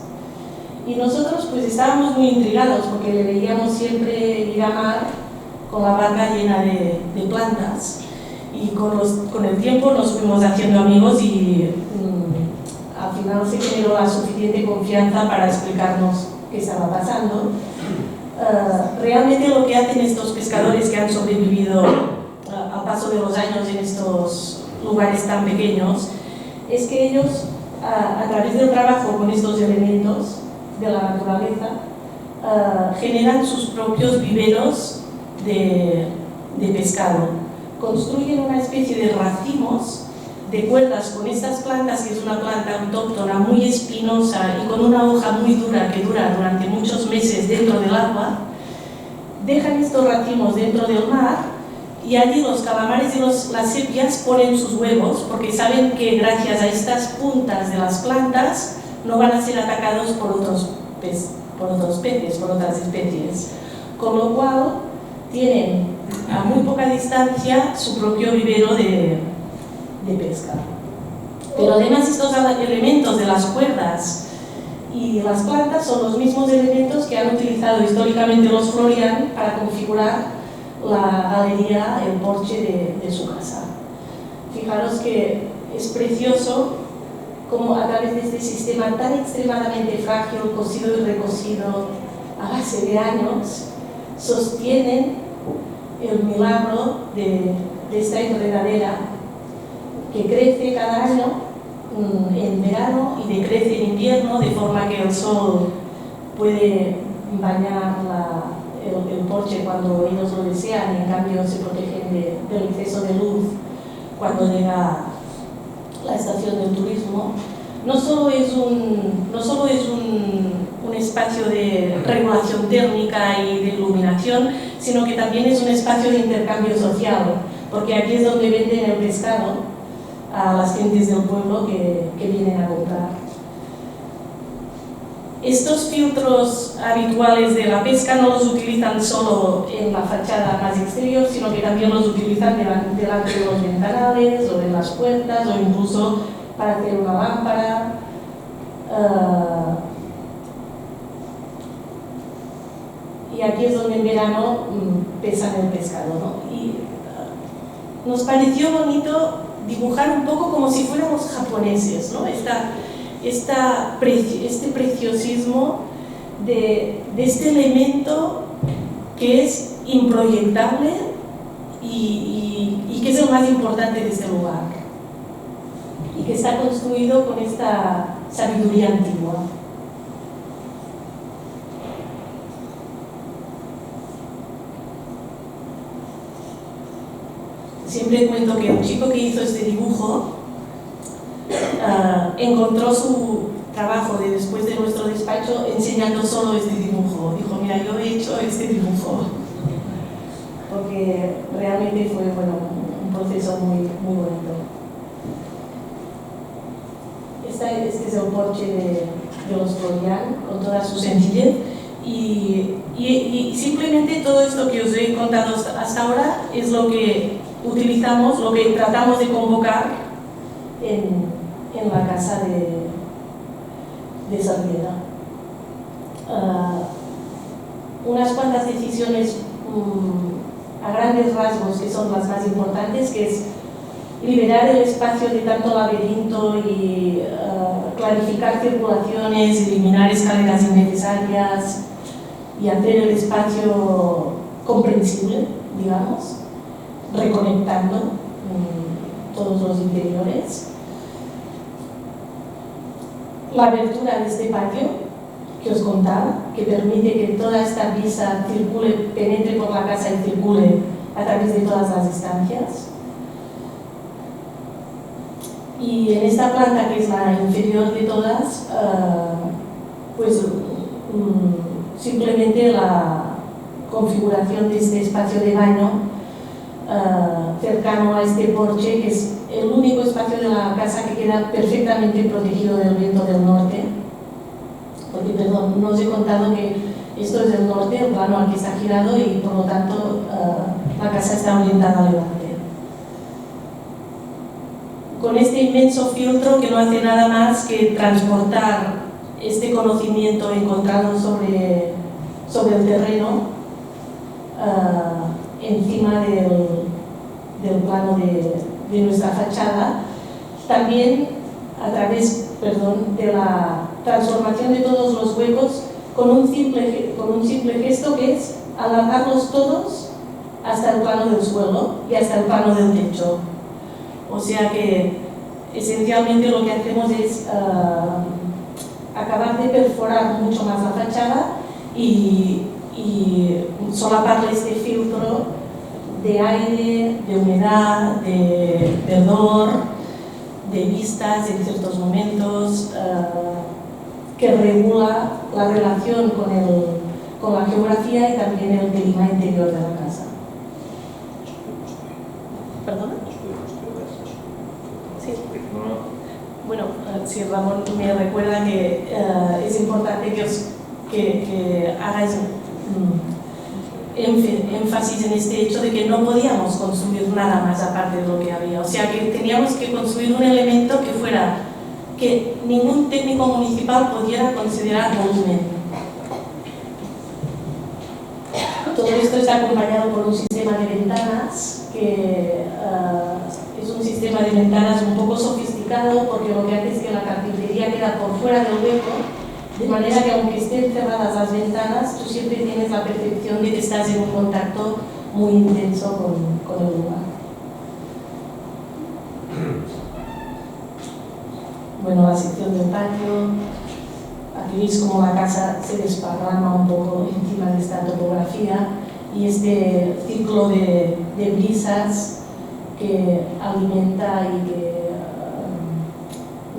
Y nosotros pues estábamos muy intrigados porque le veíamos siempre ir a mar con la barca llena de plantas. Y con el tiempo nos fuimos haciendo amigos y al final se generó la suficiente confianza para explicarnos qué estaba pasando. Realmente lo que hacen estos pescadores que han sobrevivido al paso de los años en estos lugares tan pequeños es que ellos, a través del trabajo con estos elementos de la naturaleza, generan sus propios viveros de pescado. Construyen una especie de racimos de cuerdas con estas plantas, que es una planta autóctona muy espinosa y con una hoja muy dura que dura durante muchos meses dentro del agua. Dejan estos racimos dentro del mar y allí los calamares y las sepias ponen sus huevos porque saben que gracias a estas puntas de las plantas no van a ser atacados por otros peces, por otras especies. Con lo cual tienen a muy poca distancia su propio vivero de pesca. Pero además estos elementos de las cuerdas y las plantas son los mismos elementos que han utilizado históricamente los Florian para configurar la galería, el porche de su casa. Fijaros que es precioso cómo a través de este sistema tan extremadamente frágil, cosido y recosido a base de años, sostienen el milagro de esta enredadera que crece cada año en verano y decrece en invierno, de forma que el sol puede bañar el porche cuando ellos lo desean y en cambio se protegen del exceso de luz cuando llega la estación del turismo. No solo es un espacio de regulación térmica y de iluminación, sino que también es un espacio de intercambio social, porque aquí es donde venden el pescado a las gentes del pueblo que vienen a comprar. Estos filtros habituales de la pesca no los utilizan solo en la fachada más exterior, sino que también los utilizan delante de los ventanales o de las puertas o incluso para hacer una lámpara. Y aquí es donde en verano pesan el pescado, ¿no? Y nos pareció bonito dibujar un poco como si fuéramos japoneses, ¿no? Este preciosismo de este elemento que es improyectable y que es el más importante de este lugar y que está construido con esta sabiduría antigua. Siempre cuento que el chico que hizo este dibujo encontró su trabajo después de nuestro despacho enseñando solo este dibujo. Dijo, mira, yo he hecho este dibujo. Porque realmente fue un proceso muy, muy bonito. Este es el porche de los Florian, con toda su sencillez. Y simplemente todo esto que os he contado hasta ahora es lo que utilizamos, lo que tratamos de convocar en la casa de Sarmiento. Unas cuantas decisiones a grandes rasgos que son las más importantes, que es liberar el espacio de tanto laberinto y clarificar circulaciones, eliminar escaleras innecesarias y hacer el espacio comprensible, digamos, reconectando todos los interiores. La abertura de este patio que os contaba, que permite que toda esta brisa circule, penetre por la casa y circule a través de todas las estancias. Y en esta planta, que es la inferior de todas, simplemente la configuración de este espacio de baño cercano a este porche, que es el único espacio de la casa que queda perfectamente protegido del viento del norte. Porque, perdón, no os he contado que esto es el norte, el plano al que está girado, y por lo tanto la casa está orientada al levante. Con este inmenso filtro que no hace nada más que transportar este conocimiento encontrado sobre el terreno encima del plano de nuestra fachada, también a través de la transformación de todos los huecos con un simple gesto que es alargarlos todos hasta el plano del suelo y hasta el plano del techo. O sea que esencialmente lo que hacemos es acabar de perforar mucho más la fachada y solaparle este filtro de aire, de humedad, de verdor, de vistas en ciertos momentos, que regula la relación con la geografía y también el clima interior de la casa. ¿Perdona? Sí. Bueno, si Ramón me recuerda que es importante que hagáis énfasis en este hecho de que no podíamos construir nada más aparte de lo que había. O sea, que teníamos que construir un elemento que ningún técnico municipal pudiera considerar volumen. Todo esto está acompañado por un sistema de ventanas que es un sistema de ventanas un poco sofisticado, porque lo que hace es que la carpintería queda por fuera del hueco, de manera que aunque estén cerradas las ventanas, tú siempre tienes la percepción de que estás en un contacto muy intenso con el lugar. Bueno, la sección del patio, aquí veis cómo la casa se desparrama un poco encima de esta topografía y este ciclo de brisas que alimenta y que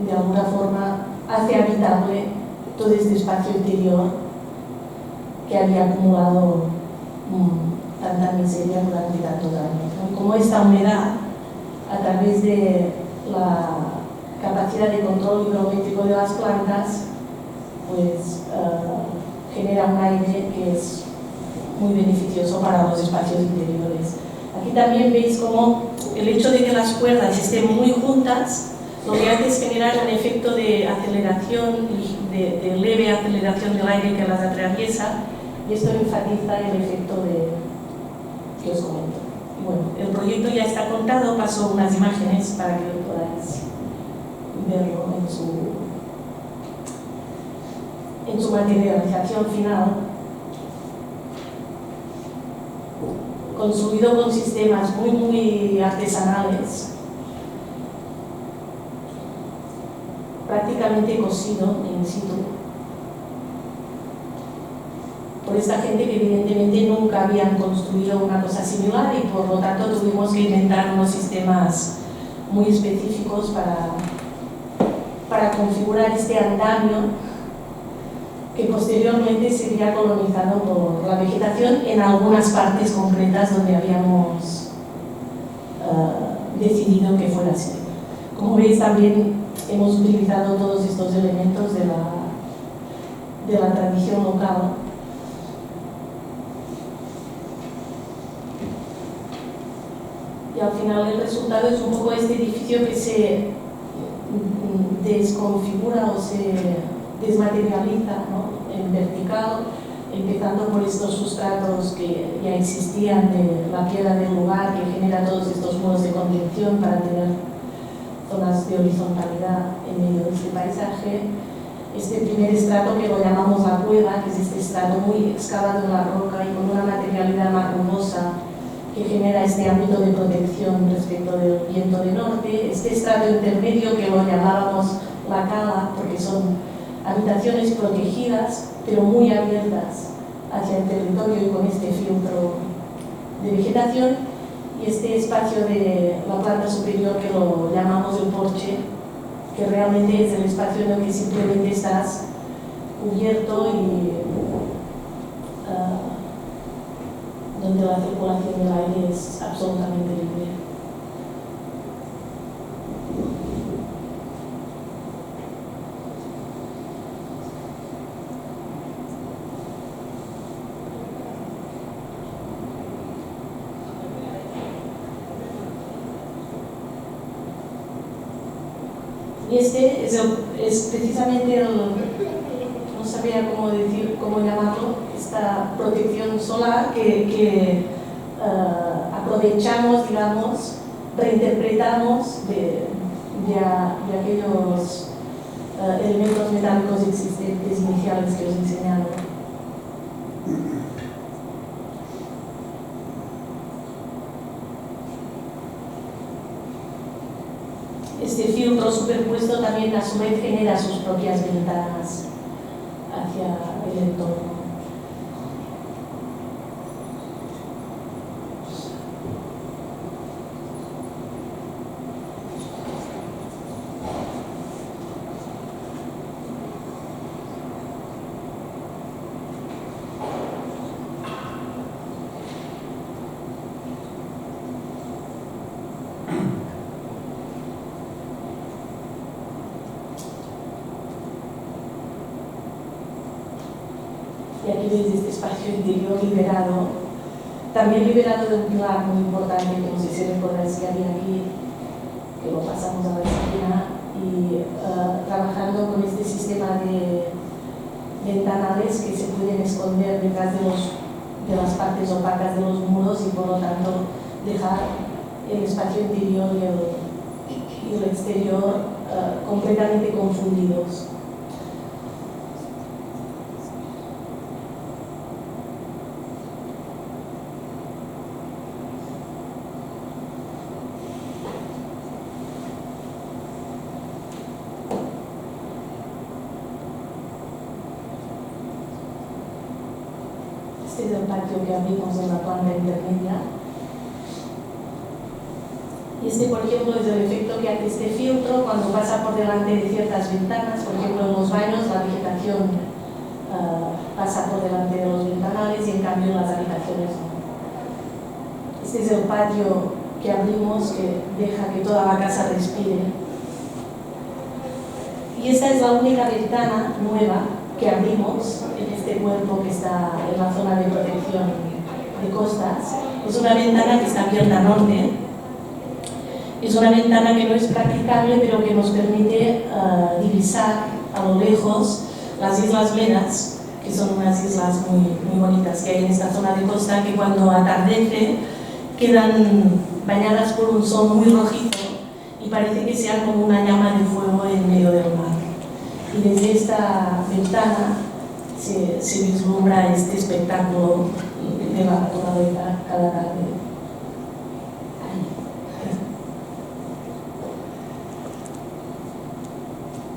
de alguna forma hace habitable todo este espacio interior que había acumulado tanta miseria durante tantos años. Como esta humedad, a través de la capacidad de control hidrométrico de las plantas, pues genera un aire que es muy beneficioso para los espacios interiores. Aquí también veis cómo el hecho de que las cuerdas estén muy juntas lo que hace es generar un efecto de aceleración y de leve aceleración del aire que las atraviesa, y esto enfatiza el efecto que os comento. Bueno, el proyecto ya está contado, paso unas imágenes para que lo podáis verlo en su materialización final. Construido con sistemas muy artesanales, prácticamente cosido in situ, por esta gente que evidentemente nunca habían construido una cosa similar y por lo tanto tuvimos que inventar unos sistemas muy específicos para configurar este andamio que posteriormente sería colonizado por la vegetación en algunas partes concretas donde habíamos decidido que fuera así. Como veis, también hemos utilizado todos estos elementos de la tradición local. Y al final el resultado es un poco este edificio que se desconfigura o se desmaterializa, ¿no?, en vertical, empezando por estos sustratos que ya existían de la piedra del lugar, que genera todos estos muros de contención para tener zonas de horizontalidad en medio de este paisaje. Este primer estrato, que lo llamamos la cueva, que es este estrato muy excavado en la roca y con una materialidad marrunosa que genera este ámbito de protección respecto del viento de norte. Este estrato intermedio, que lo llamábamos la cala, porque son habitaciones protegidas, pero muy abiertas hacia el territorio y con este filtro de vegetación. Y este espacio de la planta superior, que lo llamamos el porche, que realmente es el espacio en el que simplemente estás cubierto y donde la circulación del aire es absolutamente libre. Y este es precisamente no sabía cómo llamarlo, esta protección solar que aprovechamos, digamos, reinterpretamos de aquellos elementos metálicos existentes iniciales que os he enseñado. Este filtro superpuesto también a su vez genera sus propias ventanas hacia el entorno. Y aquí veis este espacio interior liberado, también liberado de un pilar muy importante que no sé si recordáis que había aquí, que lo pasamos a la esquina, y trabajando con este sistema de ventanales que se pueden esconder detrás de las partes opacas de los muros y por lo tanto dejar el espacio interior y el exterior completamente confundidos. Este es el patio que abrimos en la planta intermedia. Y este, por ejemplo, es el efecto que hace este filtro cuando pasa por delante de ciertas ventanas. Por ejemplo, en los baños la vegetación pasa por delante de los ventanales y en cambio en las habitaciones no. Este es el patio que abrimos, que deja que toda la casa respire. Y esta es la única ventana nueva que abrimos en este cuerpo que está en la zona de protección de costas. Es una ventana que está abierta a norte. Es una ventana que no es practicable, pero que nos permite divisar a lo lejos las Islas Medas, que son unas islas muy bonitas que hay en esta zona de costa, que cuando atardece quedan bañadas por un sol muy rojizo y parece que sea como una llama de fuego en medio del mar. Y desde esta ventana se vislumbra este espectáculo de la naturaleza cada tarde.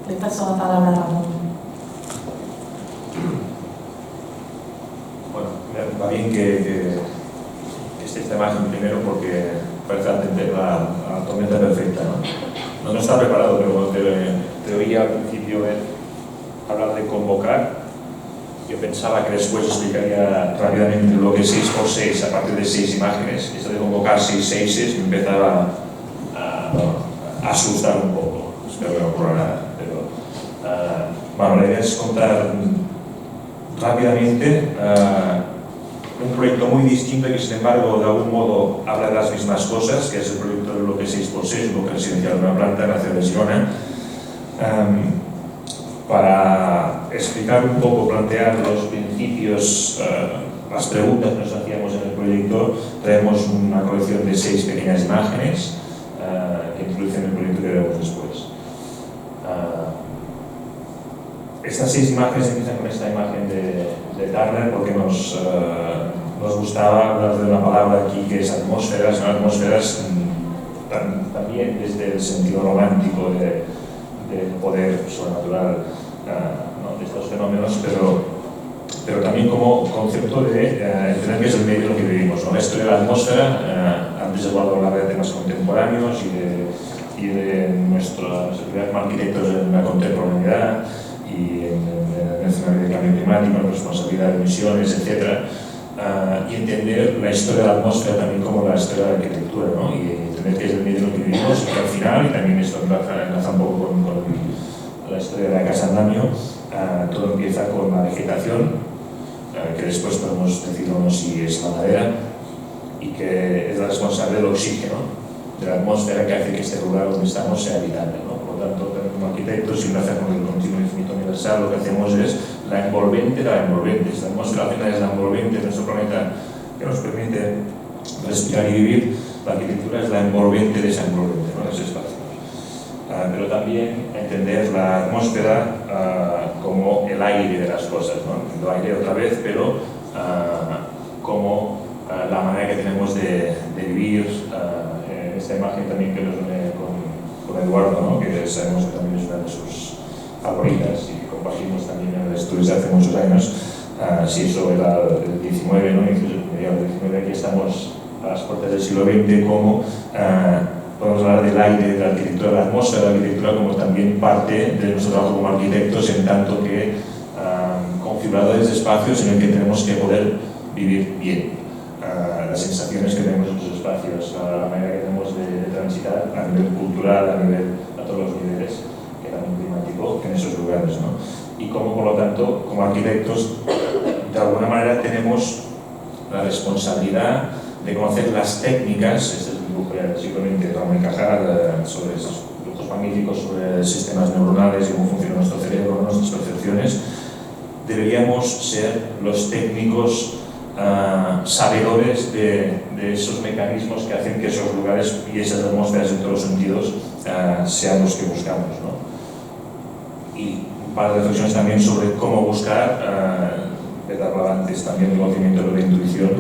Le paso la palabra a Ramón. Bueno, va bien que esté esta imagen primero porque parece entender la tormenta perfecta, ¿no? No está preparado, pero cuando te oía al principio hablar de convocar, yo pensaba que después explicaría rápidamente el bloque 6x6 a partir de 6 imágenes. Esto de convocar 6 seises me empezaba a asustar un poco. Espero que no ocurra nada. Bueno, la idea es contar rápidamente un proyecto muy distinto que, sin embargo, de algún modo habla de las mismas cosas, que es el proyecto del bloque 6x6, bloque residencial de una planta en la ciudad de Girona. Para explicar un poco, plantear los principios, las preguntas que nos hacíamos en el proyecto, traemos una colección de 6 pequeñas imágenes que introducen el proyecto que veremos después. Estas 6 imágenes empiezan con esta imagen de Turner porque nos gustaba hablar de una palabra aquí que es atmósferas. Atmósferas también desde el sentido romántico del poder sobrenatural de estos fenómenos, pero también como concepto de entender que es el medio en el que vivimos, ¿no? La historia de la atmósfera, antes he hablado de temas contemporáneos y de nuestra actividad como arquitectos en la contemporaneidad y en el escenario de cambio climático, en responsabilidad de emisiones, etc. Y entender la historia de la atmósfera también como la historia de la arquitectura, ¿no? Y entender que es el medio en el que vivimos y que al final, y también esto enlaza un poco con la historia de la casa andamio, todo empieza con la vegetación, que después podemos decir si es la madera, y que es la responsable del oxígeno de la atmósfera que hace que este lugar donde estamos sea habitable, ¿no? Por lo tanto, como arquitectos, y enlaza con el continuo infinito universal, lo que hacemos es la envolvente de la envolvente. Esta atmósfera al final es la envolvente de nuestro planeta que nos permite respirar y vivir. La arquitectura es la envolvente de esa envolvente, ¿no? De ese espacio. pero también entender la atmósfera como el aire de las cosas, ¿no? El aire otra vez, pero como la manera que tenemos de vivir. Esta imagen también que nos une con Eduardo, ¿no? Que sabemos que también es una de sus favoritas y que compartimos también en el estudio desde hace muchos años. Sí, sobre el 19, ¿no? Incluso mediados del 19, aquí estamos a las puertas del siglo XX, como podemos hablar del aire, de la arquitectura, de la atmósfera de la arquitectura como también parte de nuestro trabajo como arquitectos, en tanto que configuradores de espacios en el que tenemos que poder vivir bien. Las sensaciones que tenemos en esos espacios, la manera que tenemos de transitar a nivel cultural, a todos los niveles, que también climático, en esos lugares, ¿no? Y cómo, por lo tanto, como arquitectos, de alguna manera tenemos la responsabilidad de conocer las técnicas. Este es un dibujo ya del siglo XX de Ramón y Cajal, sobre esos grupos magníficos, sobre sistemas neuronales y cómo funciona nuestro cerebro, nuestras percepciones. Deberíamos ser los técnicos sabedores de esos mecanismos que hacen que esos lugares y esas atmósferas en todos los sentidos sean los que buscamos, ¿no? Y un par de reflexiones también sobre cómo buscar, hablaba antes también del conocimiento de la intuición,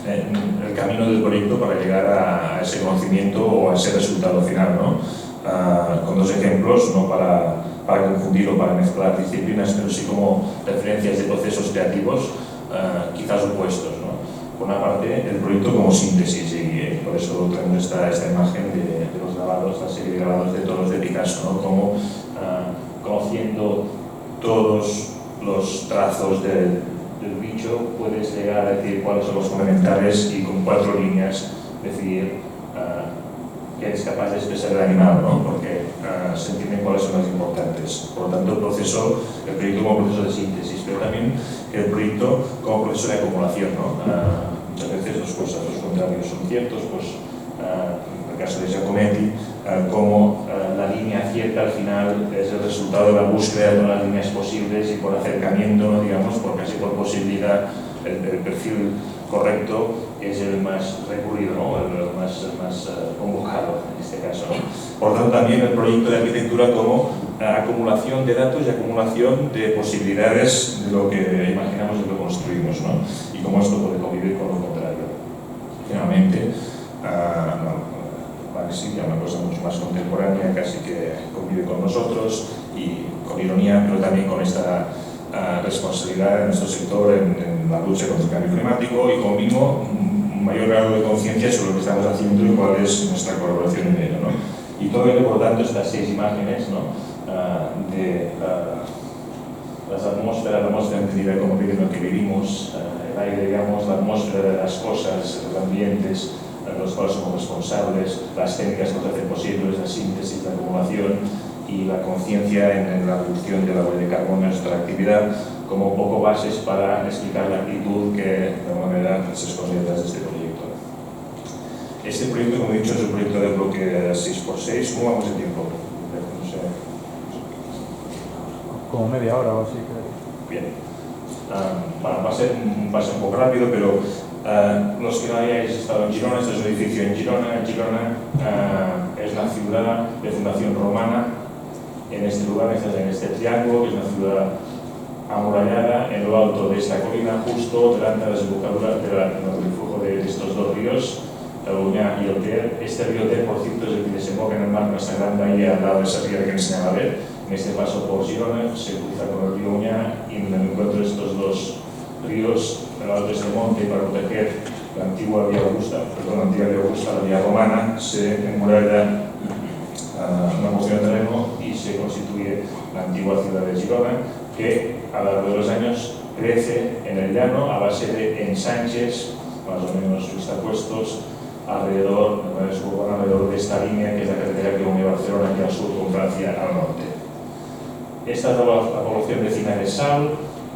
el camino del proyecto para llegar a ese conocimiento o a ese resultado final, ¿no? Con dos ejemplos, no para confundir o para mezclar disciplinas, pero sí como referencias de procesos creativos quizás opuestos, ¿no? Por una parte, el proyecto como síntesis, y por eso tenemos esta imagen de los grabados, la serie de grabados de todos de Picasso, ¿no? Como conociendo todos los trazos del bicho, puedes llegar a decir cuáles son los fundamentales y con 4 líneas decidir que eres capaz de expresar el animal, ¿no? Porque se entienden cuáles son las importantes. Por lo tanto, el proyecto como proceso de síntesis, pero también el proyecto como proceso de acumulación, ¿no? Muchas veces dos cosas, los contrarios son ciertos, pues en el caso de Giacometti, como la línea cierta al final es el resultado de la búsqueda de todas las líneas posibles y por acercamiento, ¿no? Digamos, casi por posibilidad, el perfil correcto es el más recurrido, ¿no? El más convocado en este caso, ¿no? Por lo tanto, también el proyecto de arquitectura como acumulación de datos y acumulación de posibilidades de lo que imaginamos y lo construimos, ¿no? Y cómo esto puede convivir con lo contrario. Finalmente, Banksy, una cosa mucho más contemporánea, casi que convive con nosotros y con ironía, pero también con esta responsabilidad de nuestro sector en la lucha contra el cambio climático y con mismo un mayor grado de conciencia sobre lo que estamos haciendo y cuál es nuestra colaboración en ello, ¿no? Y todo ello, por lo tanto, estas 6 imágenes, ¿no? De las atmósferas, la atmósfera entendida como medio en el que vivimos, el aire, digamos, la atmósfera de las cosas, los ambientes de los cuales somos responsables, las técnicas que nos hacen posibles, la síntesis, la acumulación y la conciencia en la reducción de la huella de carbono en nuestra actividad, como un poco bases para explicar la actitud que de alguna manera se esconde detrás de este proyecto. Este proyecto, como he dicho, es un proyecto de bloque 6x6. ¿Cómo vamos de tiempo? No sé. Como media hora o así, creo. Bien. Bueno, va a ser un paso un poco rápido, pero los que no hayáis estado en Girona, este es un edificio en Girona. Girona es una ciudad de fundación romana. En este lugar, en este triángulo, que es una ciudad amurallada en lo alto de esta colina, justo delante de la desembocadura del flujo de estos dos ríos, el Uñá y el Ter. Este río Ter, por cierto, es el que desemboca en el mar, nuestra gran bahía al lado de esa ría que enseñaba a ver. En este paso por Girona se cruza con el río Uñá y en el encuentro de estos dos ríos, en lo alto de este monte, para proteger la antigua vía Augusta, la vía romana, se enmuralla una porción de terreno y se constituye la antigua ciudad de Girona, que a lo largo de los años crece en el llano a base de ensanches más o menos justapuestos alrededor de esta línea que es la carretera que une Barcelona aquí al sur con Francia al norte. Esta es la población vecina de Sal,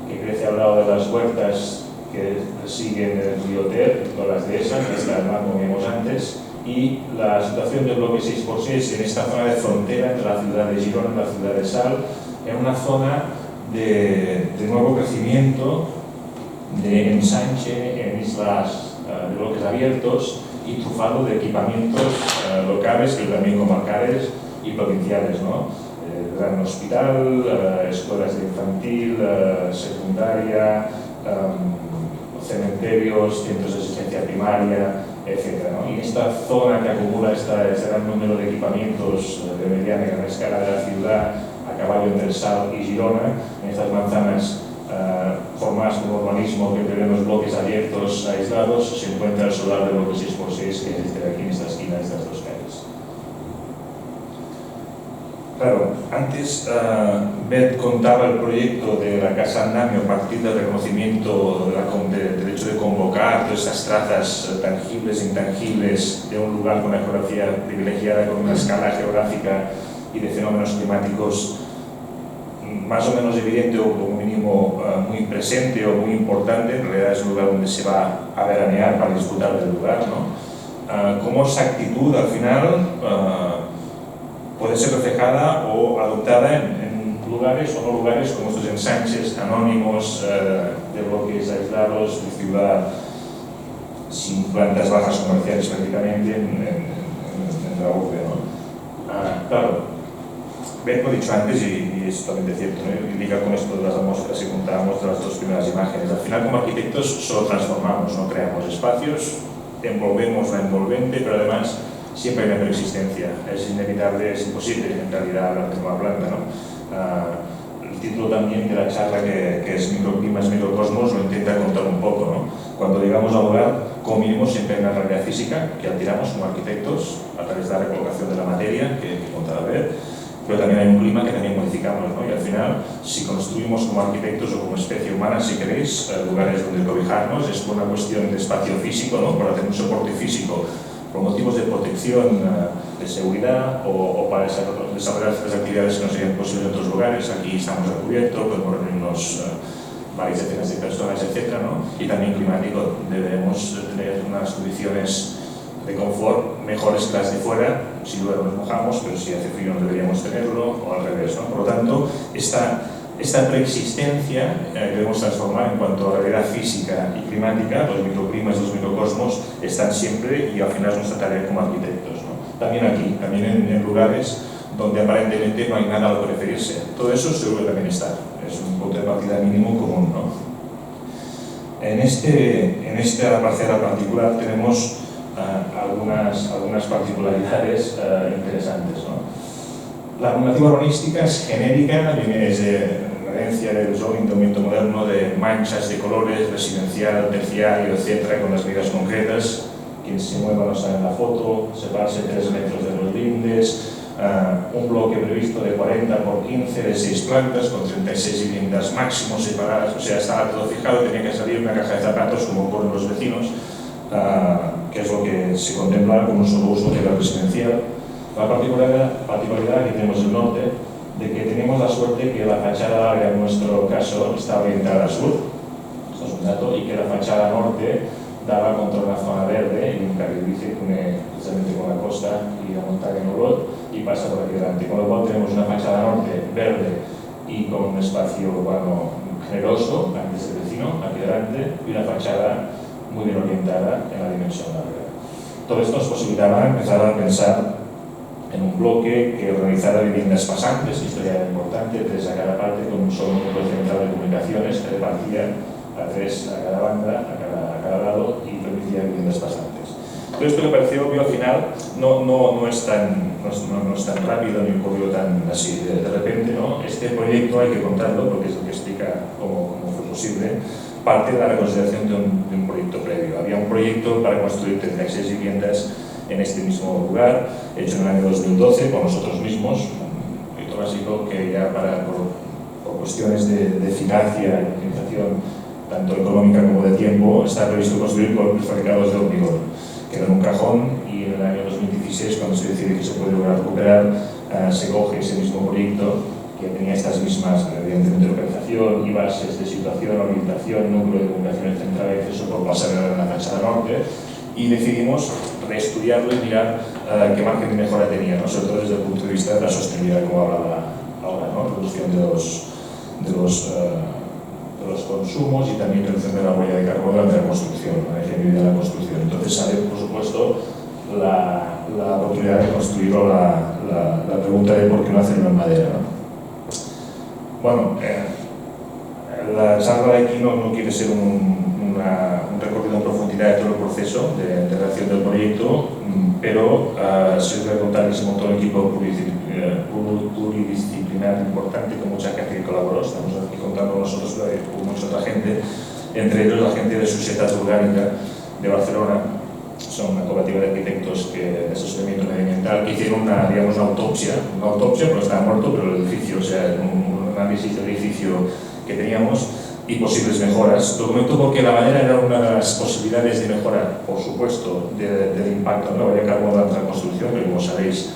que crece al lado de las huertas que siguen el río Ter, todas las dehesas, que está el mar como vimos antes, y la situación del bloque 6x6 en esta zona de frontera entre la ciudad de Girona y la ciudad de Sal, en una zona de nuevo crecimiento, de ensanche en islas de bloques abiertos y trufado de equipamientos locales, pero también comarcales, y provinciales, ¿no? Gran hospital, escuelas de infantil, secundaria, cementerios, centros de asistencia primaria, etc., ¿no? Y en esta zona que acumula este gran número de equipamientos de mediana y gran escala de la ciudad, a caballo entre Salt y Girona, en estas manzanas formadas por urbanismo que prevé los bloques abiertos aislados, se encuentra el solar de bloque 6x6 que existe aquí en esta esquina de estas dos calles. Claro, antes Beth contaba el proyecto de la Casa Andamio a partir del reconocimiento del hecho de convocar todas estas trazas tangibles e intangibles de un lugar con una geografía privilegiada, con una escala geográfica y de fenómenos climáticos más o menos evidente o como mínimo muy presente o muy importante. En realidad es un lugar donde se va a veranear para disfrutar del lugar, ¿no? Cómo esa actitud al final puede ser reflejada o adoptada en lugares o no lugares como estos ensanches anónimos de bloques aislados, de ciudad sin plantas bajas comerciales prácticamente en la urbe, ¿no? Claro, Ben lo he dicho antes y es totalmente cierto, ¿no? Y liga con esto de las atmósferas que contábamos de las dos primeras imágenes. Al final, como arquitectos, solo transformamos, no creamos espacios, envolvemos la envolvente, pero además siempre hay una preexistencia. Es inevitable, es imposible en realidad hablar de una planta, ¿no? El título también de la charla, que es Microclimas, Microcosmos, lo intenta contar un poco, ¿no? Cuando llegamos a un lugar, como mínimo siempre hay una realidad física que alteramos como arquitectos a través de la recolocación de la materia, que contaba ver, pero también hay un clima que también modificamos, ¿no? Y al final, si construimos como arquitectos o como especie humana, si queréis, lugares donde cobijarnos, es por una cuestión de espacio físico, ¿no? Para hacer un soporte físico, por motivos de protección, de seguridad o para desarrollar ciertas actividades que no serían posibles en otros lugares. Aquí estamos a cubierto, podemos reunirnos varias decenas de personas, etc., ¿no? Y también climático, debemos tener unas condiciones de confort mejores que las de fuera. Si luego nos mojamos, pero si hace frío no deberíamos tenerlo, o al revés, ¿no? Por lo tanto, esta preexistencia que debemos transformar en cuanto a realidad física y climática, los microclimas, los microcosmos, están siempre, y al final es nuestra tarea como arquitectos, ¿no? También aquí, también en lugares donde aparentemente no hay nada a lo que referirse. Todo eso seguro que también está. Es un punto de partida mínimo común, ¿no? En esta parcela particular tenemos algunas particularidades interesantes, ¿no? La normativa urbanística es genérica, viene desde la herencia del zoning de ambiente moderno, de manchas de colores, residencial, terciario, etc., con las medidas concretas. Quien se mueva no sale en la foto, separarse 3 metros de los lindes, un bloque previsto de 40 por 15 de 6 plantas con 36 viviendas máximo separadas, o sea, estaba todo fijado, tenía que salir una caja de zapatos como ocurren los vecinos, que es lo que se contempla como un solo uso de la residencial. La particularidad que tenemos el norte, de que tenemos la suerte que la fachada área en nuestro caso está orientada al sur, esto es un dato, y que la fachada norte daba contra una zona verde y un carril bici que une precisamente con la costa y la montaña en Olot y pasa por aquí delante. Con lo cual tenemos una fachada norte verde y con un espacio urbano generoso, antes del vecino, aquí delante, y una fachada muy bien orientada en la dimensión larga. Todo esto nos posibilitaba empezar a pensar en un bloque que organizara viviendas pasantes, esto ya era importante, 3 a cada parte, con un solo núcleo central de comunicaciones que repartía a 3 a cada banda, a cada lado, y permitía viviendas pasantes. Todo esto que pareció obvio al final no es tan rápido ni ocurrió tan así de repente, ¿no? Este proyecto hay que contarlo porque es lo que explica cómo fue posible. Parte de la reconsideración de un proyecto previo. Había un proyecto para construir 36 viviendas en este mismo lugar, hecho en el año 2012 por nosotros mismos, un proyecto básico que ya por cuestiones de eficacia y optimización tanto económica como de tiempo, está previsto construir con prefabricados de hormigón. Quedó en un cajón y en el año 2016, cuando se decide que se puede lograr recuperar, se coge ese mismo proyecto que tenía estas mismas, evidentemente, localización y bases de situación, orientación, núcleo de comunicaciones central y acceso por pasarela en la fachada norte, y decidimos reestudiarlo y mirar qué margen de mejora tenía, ¿no? Sobre todo desde el punto de vista de la sostenibilidad, como hablaba ahora, ¿no? Reducción de los consumos y también reducción de la huella de carbono durante la construcción, la ingeniería de la construcción. Entonces sale, por supuesto, la oportunidad de construir la la pregunta de por qué no hacerlo en madera, ¿no? Bueno, la charla de aquí no quiere ser un recorrido en profundidad de todo el proceso de redacción del proyecto, pero sí os voy a contar que se montó un equipo pluridisciplinar importante con mucha gente que colaboró. Estamos aquí contando nosotros con mucha otra gente, entre ellos la gente de Societat Orgànica de Barcelona. Son una cooperativa de arquitectos de asesoramiento medioambiental que hicieron una autopsia, pero estaba muerto, pero el edificio, o sea, un análisis del edificio que teníamos y posibles mejoras. Lo comento porque la madera era una de las posibilidades de mejora, por supuesto, del impacto en la huella de carbono de la construcción, que como sabéis,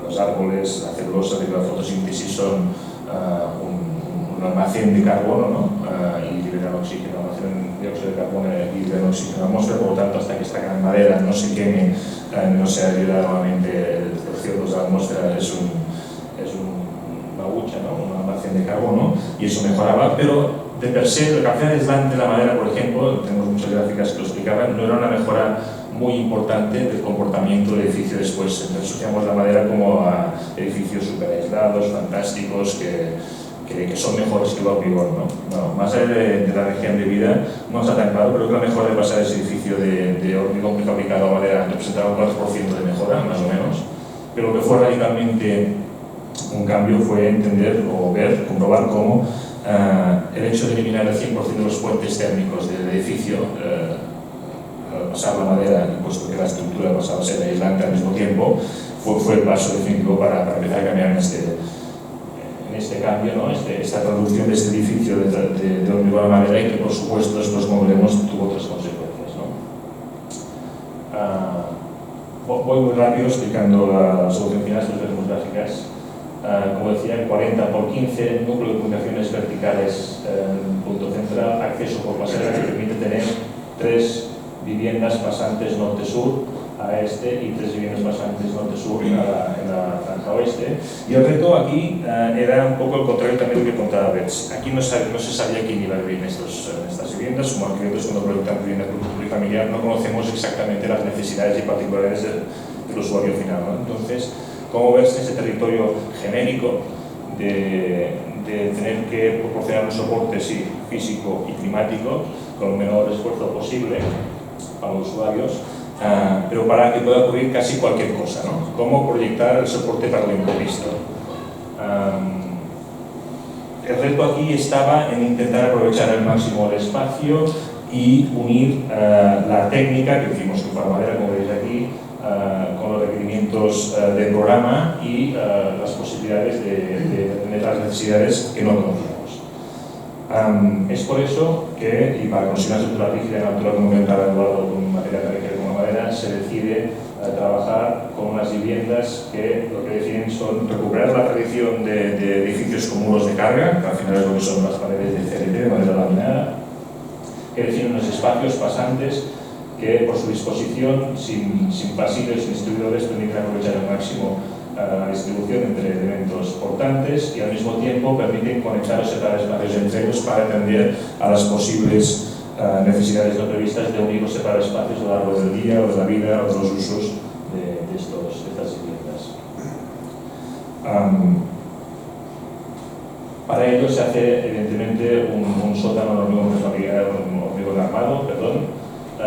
los árboles, la celulosa y la fotosíntesis son un almacén de carbono, ¿no? Y liberan oxígeno, almacenan dióxido de carbono y liberan oxígeno a la atmósfera. Por lo tanto, hasta que esta gran madera no se queme, no se libera nuevamente el CO2 de la atmósfera, es una hucha, ¿no? Un almacén de carbono, y eso mejoraba, pero de per se, el café aislante de la madera, por ejemplo, tenemos muchas gráficas que lo explicaban, no era una mejora muy importante del comportamiento del edificio después. Entonces asociamos la madera como a edificios súper aislados, fantásticos, que son mejores que el hormigón, ¿no? Bueno, más allá de la región de vida, no está tan claro, pero que la mejora de pasar ese edificio de hormigón fabricado a madera representaba un 4% de mejora, más o menos, pero lo que fue radicalmente un cambio fue entender o comprobar cómo el hecho de eliminar el 100% de los puentes térmicos del edificio, al pasar la madera, y puesto que la estructura pasaba a ser aislante al mismo tiempo, fue el paso definitivo para empezar a cambiar en este cambio, ¿no? Esta traducción de este edificio de hormigón a madera, y que por supuesto después, como veremos, tuvo otras consecuencias, ¿no? Voy muy rápido explicando la solución final, estas veremos gráficas. Como decía, 40 por 15, núcleo de comunicaciones verticales, punto central, acceso por pasarela que permite tener 3 viviendas pasantes norte-sur a este y 3 viviendas pasantes norte-sur en la franja oeste. Y el reto aquí era un poco el contrario también de lo que contaba Bets. Aquí no se sabía quién iba a vivir en estas viviendas. Como arquitectos, cuando proyectan vivienda plurifamiliar, no conocemos exactamente las necesidades y particularidades del usuario final, ¿no? Entonces, cómo verse ese territorio genérico de tener que proporcionar un soporte físico y climático con el menor esfuerzo posible para los usuarios, pero para que pueda ocurrir casi cualquier cosa, ¿no? Cómo proyectar el soporte para lo imprevisto. El reto aquí estaba en intentar aprovechar al máximo el espacio y unir la técnica que hicimos con madera, como veis aquí, con los requerimientos del programa y las posibilidades de tener las necesidades que no conocíamos. Es por eso que, y para conseguir una estructura rígida en altura como comentaba Eduardo, con material que requiere como madera, se decide trabajar con unas viviendas que lo que deciden son recuperar la tradición de edificios con muros de carga, que al final es lo que son las paredes de CLT, de madera laminada, que definen unos espacios pasantes que por su disposición, sin pasillos, sin distribuidores, permiten aprovechar al máximo la distribución entre elementos portantes y al mismo tiempo permiten conectar o separar espacios entre ellos para atender a las posibles necesidades no previstas de unir o separar espacios a lo largo del día o de la vida o de los usos de estas viviendas. Para ello se hace evidentemente un sótano hormigón armado,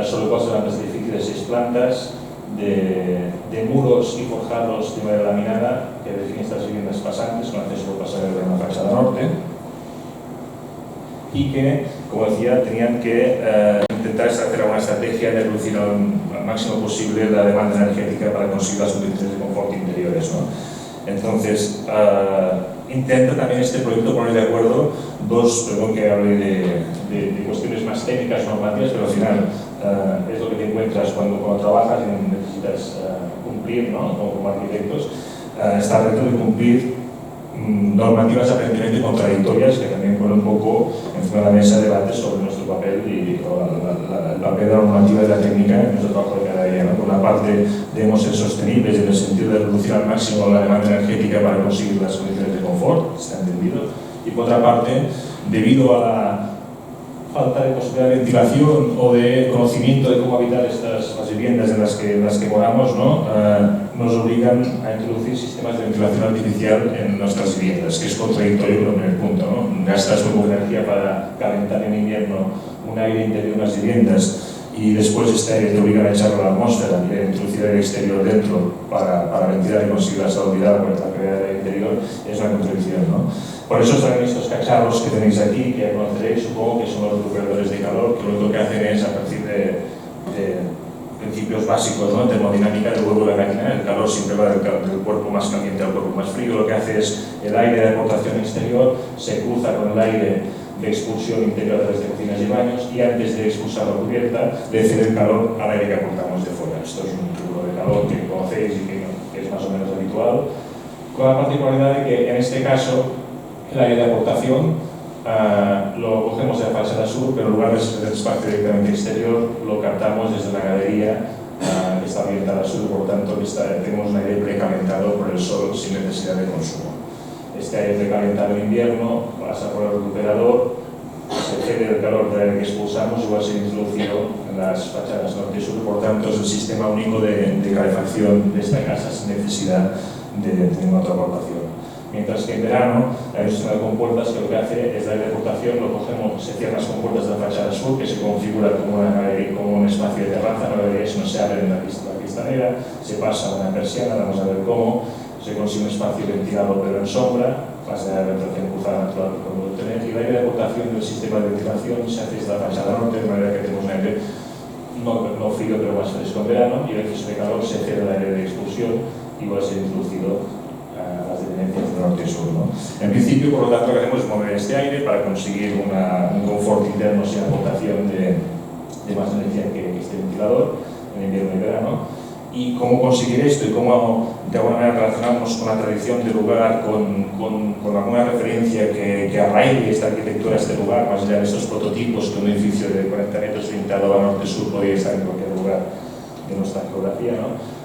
sobre el cual se levanta este edificio de 6 plantas de muros y forjados de madera laminada que definen estas viviendas pasantes con acceso por pasarela de la fachada norte y que, como decía, tenían que intentar establecer una estrategia de reducir al máximo posible la demanda energética para conseguir las condiciones de confort interiores, ¿no? Entonces, intenta también este proyecto poner de acuerdo perdón que hable de cuestiones más técnicas, normativas, pero al final es lo que te encuentras cuando trabajas y necesitas cumplir, ¿no? Como arquitectos, está el reto de cumplir normativas aparentemente contradictorias que también ponen un poco encima de la mesa debates sobre nuestro papel y el papel de la normativa y de la técnica en nuestro trabajo de cada día, ¿no? Por una parte debemos ser sostenibles en el sentido de reducir al máximo la demanda energética para conseguir las condiciones de confort, está entendido, y por otra parte, debido a la falta de posibilidad de ventilación o de conocimiento de cómo habitar las viviendas en las que moramos, ¿no? nos obligan a introducir sistemas de ventilación artificial en nuestras viviendas, que es contradictorio con el primer punto, ¿no? Gastas muy poca energía para calentar en invierno un aire interior de unas viviendas y después este aire te obligan a echarlo a la atmósfera y a introducir el exterior dentro para ventilar y conseguir la salubridad con la calidad del interior, es una contradicción, ¿no? Por eso están estos cacharros que tenéis aquí, que ya conoceréis, supongo que son los recuperadores de calor, que lo único que hacen es, a partir de principios básicos, ¿no? Termodinámica del huevo de la máquina, el calor siempre va del cuerpo más caliente al cuerpo más frío, lo que hace es el aire de aportación exterior se cruza con el aire de expulsión interior desde cocinas y baños y antes de expulsar la cubierta le cede el calor al aire que aportamos de fuera. Esto es un truco de calor que conocéis y que es más o menos habitual, con la particularidad de que en este caso el aire de aportación lo cogemos de la fachada sur, pero en lugar de ser del espacio directamente exterior, lo captamos desde una galería que está abierta al sur, por lo tanto tenemos un aire precalentado por el sol sin necesidad de consumo. Este aire precalentado en invierno pasa por el recuperador, se cede el calor del aire que expulsamos y va a ser introducido en las fachadas norte y sur, por lo tanto es el sistema único de calefacción de esta casa sin necesidad de ninguna otra aportación. Mientras que en verano hay un sistema de compuertas que lo que hace es dar deportación, lo cogemos, se cierran las compuertas de la fachada sur, que se configura como un espacio de terraza, no se abre en la cristalera, se pasa a una persiana, vamos a ver cómo, se consigue un espacio ventilado pero en sombra, fase de ventilación cruzada natural que podemos obtener, y la aire de aportación del sistema de ventilación se hace desde la fachada norte, de manera que tenemos un aire no frío pero más fresco en verano, y el exceso de calor se cede al aire de expulsión y va a ser introducido las dependencias del norte y sur, ¿no? En principio, por lo tanto, lo que hacemos es mover este aire para conseguir un confort interno sin aportación de más energía que este ventilador en invierno y verano. Y cómo conseguir esto y cómo de alguna manera relacionarnos con la tradición del lugar, con alguna referencia que arraigue esta arquitectura a este lugar, más allá de estos prototipos que un edificio de 40 metros pintado a norte-sur podría estar en cualquier lugar de nuestra geografía, ¿no?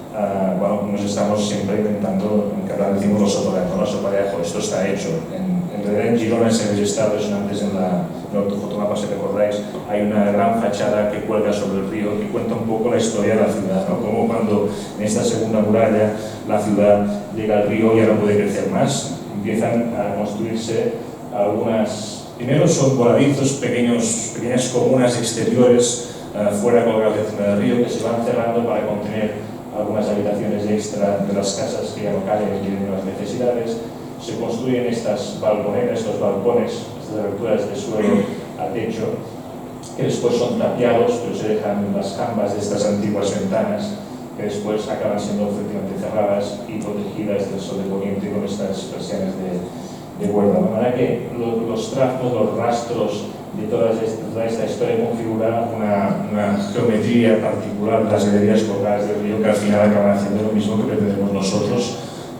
Bueno, nos estamos siempre intentando, en catalán decimos los sotorenos, ¿no? Soparejo, esto está hecho. En realidad en Girona, si habéis estado, antes en la ortofotoma, si recordáis, hay una gran fachada que cuelga sobre el río que cuenta un poco la historia de la ciudad, ¿no? Como cuando en esta segunda muralla la ciudad llega al río y ya no puede crecer más, empiezan a construirse algunas, primero son voladizos, pequeñas comunas exteriores fuera colgadas encima del río que se van cerrando para contener algunas habitaciones extra de las casas que ya no caben y tienen unas necesidades. Se construyen estas balconeras, estos balcones, estas aberturas de suelo a techo, que después son tapiados, pero se dejan las jambas de estas antiguas ventanas, que después acaban siendo efectivamente cerradas y protegidas del sol de poniente con estas persianas de huerta. De manera que los trazos, los rastros de toda esta historia configura una geometría particular de las galerías colgadas del río que al final acaban haciendo lo mismo que pretendemos nosotros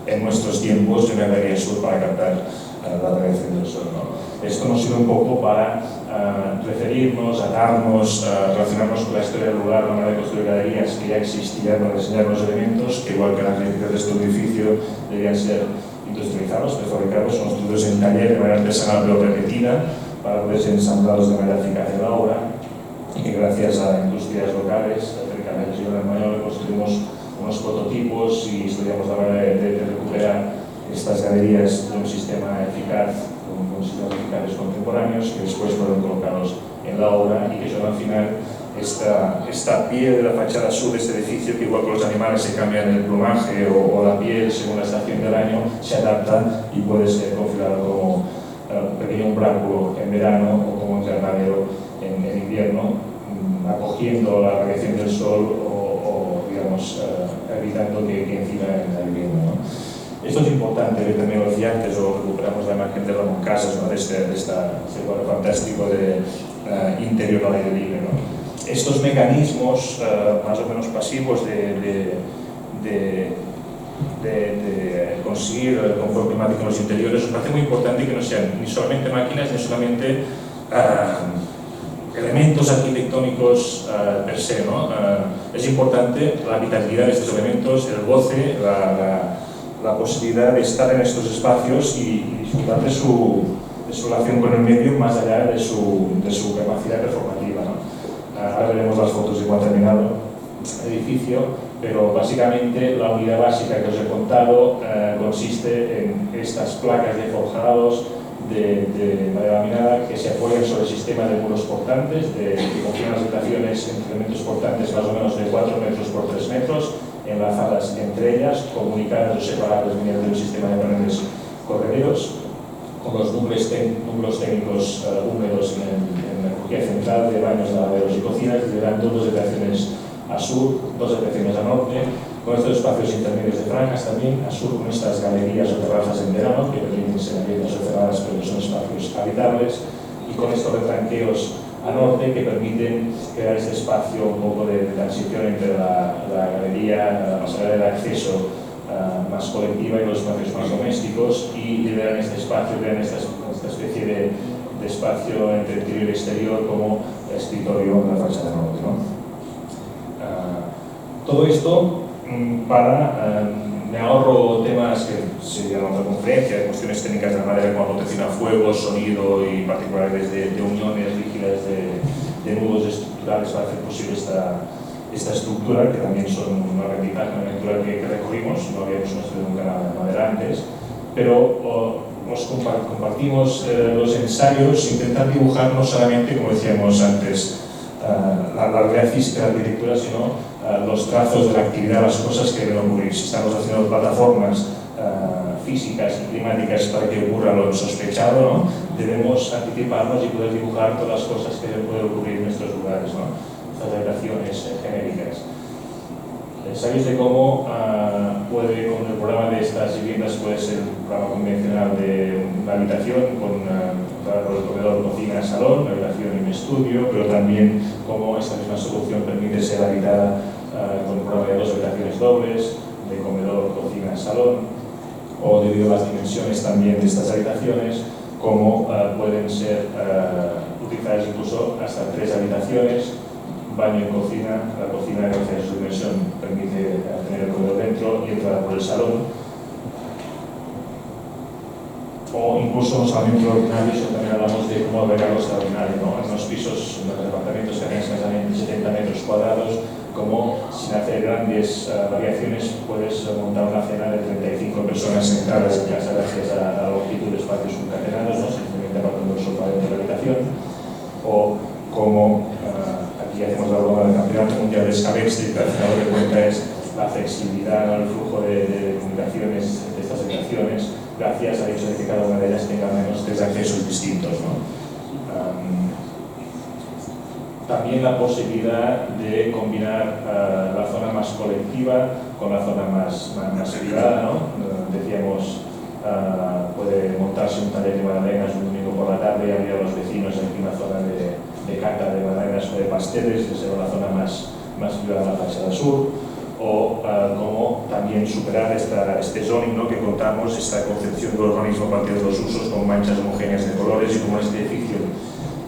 en nuestros tiempos en la galería sur para captar la radiación del sol, ¿no? Esto nos sirve un poco para referirnos, atarnos, relacionarnos con la historia del lugar, la manera de construir galerías que ya existía para diseñar los elementos, que igual que las críticas de este edificio deberían ser industrializados, prefabricados, son construidos en taller de manera artesanal pero repetida, para poder ser ensamblados de manera eficaz en la obra, y que gracias a industrias locales, cercanas de Girona y Mañol, construimos unos prototipos y estudiamos la manera de recuperar estas galerías de un sistema eficaz, con sistemas eficaces contemporáneos, que después fueron colocados en la obra y que son al final esta piel de la fachada sur de este edificio, que igual que los animales se cambian el plumaje o la piel según la estación del año, se adapta y puede ser configurado como un pequeño umbráculo en verano o como un invernadero en invierno, acogiendo la radiación del sol o digamos, evitando que incida en la vivienda, ¿no? Esto es importante, también lo decía antes, o recuperamos la imagen de Ramón Casas, ¿no? de este cuadro fantástico de interior al aire libre, ¿no? Estos mecanismos más o menos pasivos de conseguir el confort climático en los interiores, me parece muy importante que no sean ni solamente máquinas ni solamente elementos arquitectónicos per se, ¿no? Es importante la habitabilidad de estos elementos, el goce, la posibilidad de estar en estos espacios y disfrutar de su relación con el medio más allá de su capacidad performativa, ¿no? Ahora veremos las fotos de cuando ha terminado el edificio, pero básicamente la unidad básica que os he contado consiste en estas placas de forjados de madera laminada que se apoyan sobre el sistema de muros portantes, que configuran las habitaciones entre elementos portantes más o menos de 4 metros por 3 metros, enlazadas entre ellas, comunicadas o separadas mediante un sistema de paneles correderos, con los núcleos técnicos húmedos en la crujía central de baños, lavaderos y cocinas, liderando 2 habitaciones a sur, 2 habitaciones a norte, con estos espacios intermedios de franjas también, a sur con estas galerías o terrazas en verano, que permiten ser abiertas o cerradas, pero que son espacios habitables, y con estos retranqueos a norte que permiten crear este espacio un poco de transición entre la galería, la pasarela de acceso más colectiva y los espacios más domésticos, y liberan este espacio, crean esta especie de espacio entre interior y exterior como escritorio en la fachada norte, ¿no? Todo esto me ahorro temas que serían otra conferencia, cuestiones técnicas de la madera como protección a fuego, sonido y particularidades de uniones rígidas de nudos estructurales para hacer posible esta estructura, que también son una aventura que recorrimos, no habíamos construido nunca nada de madera antes, pero compartimos los ensayos, intentar dibujar no solamente, como decíamos antes, la realidad física de la arquitectura, sino los trazos de la actividad, las cosas que deben ocurrir. Si estamos haciendo plataformas físicas y climáticas para que ocurra lo insospechado, ¿no? Debemos anticiparnos y poder dibujar todas las cosas que pueden ocurrir en nuestros lugares, ¿no? Estas relaciones genéricas. Sabéis de cómo con el programa de estas viviendas puede ser un programa convencional de una habitación con el comedor, cocina, salón, una habitación y un estudio, pero también cómo esta misma solución permite ser habitada con un programa de 2 habitaciones dobles, de comedor, cocina, salón, o debido a las dimensiones también de estas habitaciones, cómo pueden ser utilizadas incluso hasta 3 habitaciones, baño y cocina. La cocina, gracias a su dimensión, permite tener el comedor dentro y entrar por el salón. O incluso no solamente lo ordinario, sino también hablamos de cómo albergar lo extraordinario, ¿no? En los pisos, en los departamentos que hacen escasamente 70 metros cuadrados, como sin hacer grandes variaciones puedes montar una cena de 35 personas sentadas en casa gracias a la longitud de espacios concatenados, ¿no? Simplemente apartando el sofá dentro de la habitación. O como aquí hacemos la broma del Campeonato Mundial de Scavenging, que al final lo que cuenta es la flexibilidad, ¿no? El flujo de comunicaciones de estas habitaciones, gracias al hecho de que cada una de ellas tenga al menos 3 accesos distintos, ¿no? También la posibilidad de combinar la zona más colectiva con la zona más privada, ¿no? Decíamos, puede montarse un taller de magdalenas un domingo por la tarde y abrir a los vecinos aquí una zona de cata de magdalenas o de pasteles, que será la zona más privada de la fachada sur, o cómo también superar este zoning, ¿no? Que contamos, esta concepción del urbanismo a partir de los usos con manchas homogéneas de colores y como este edificio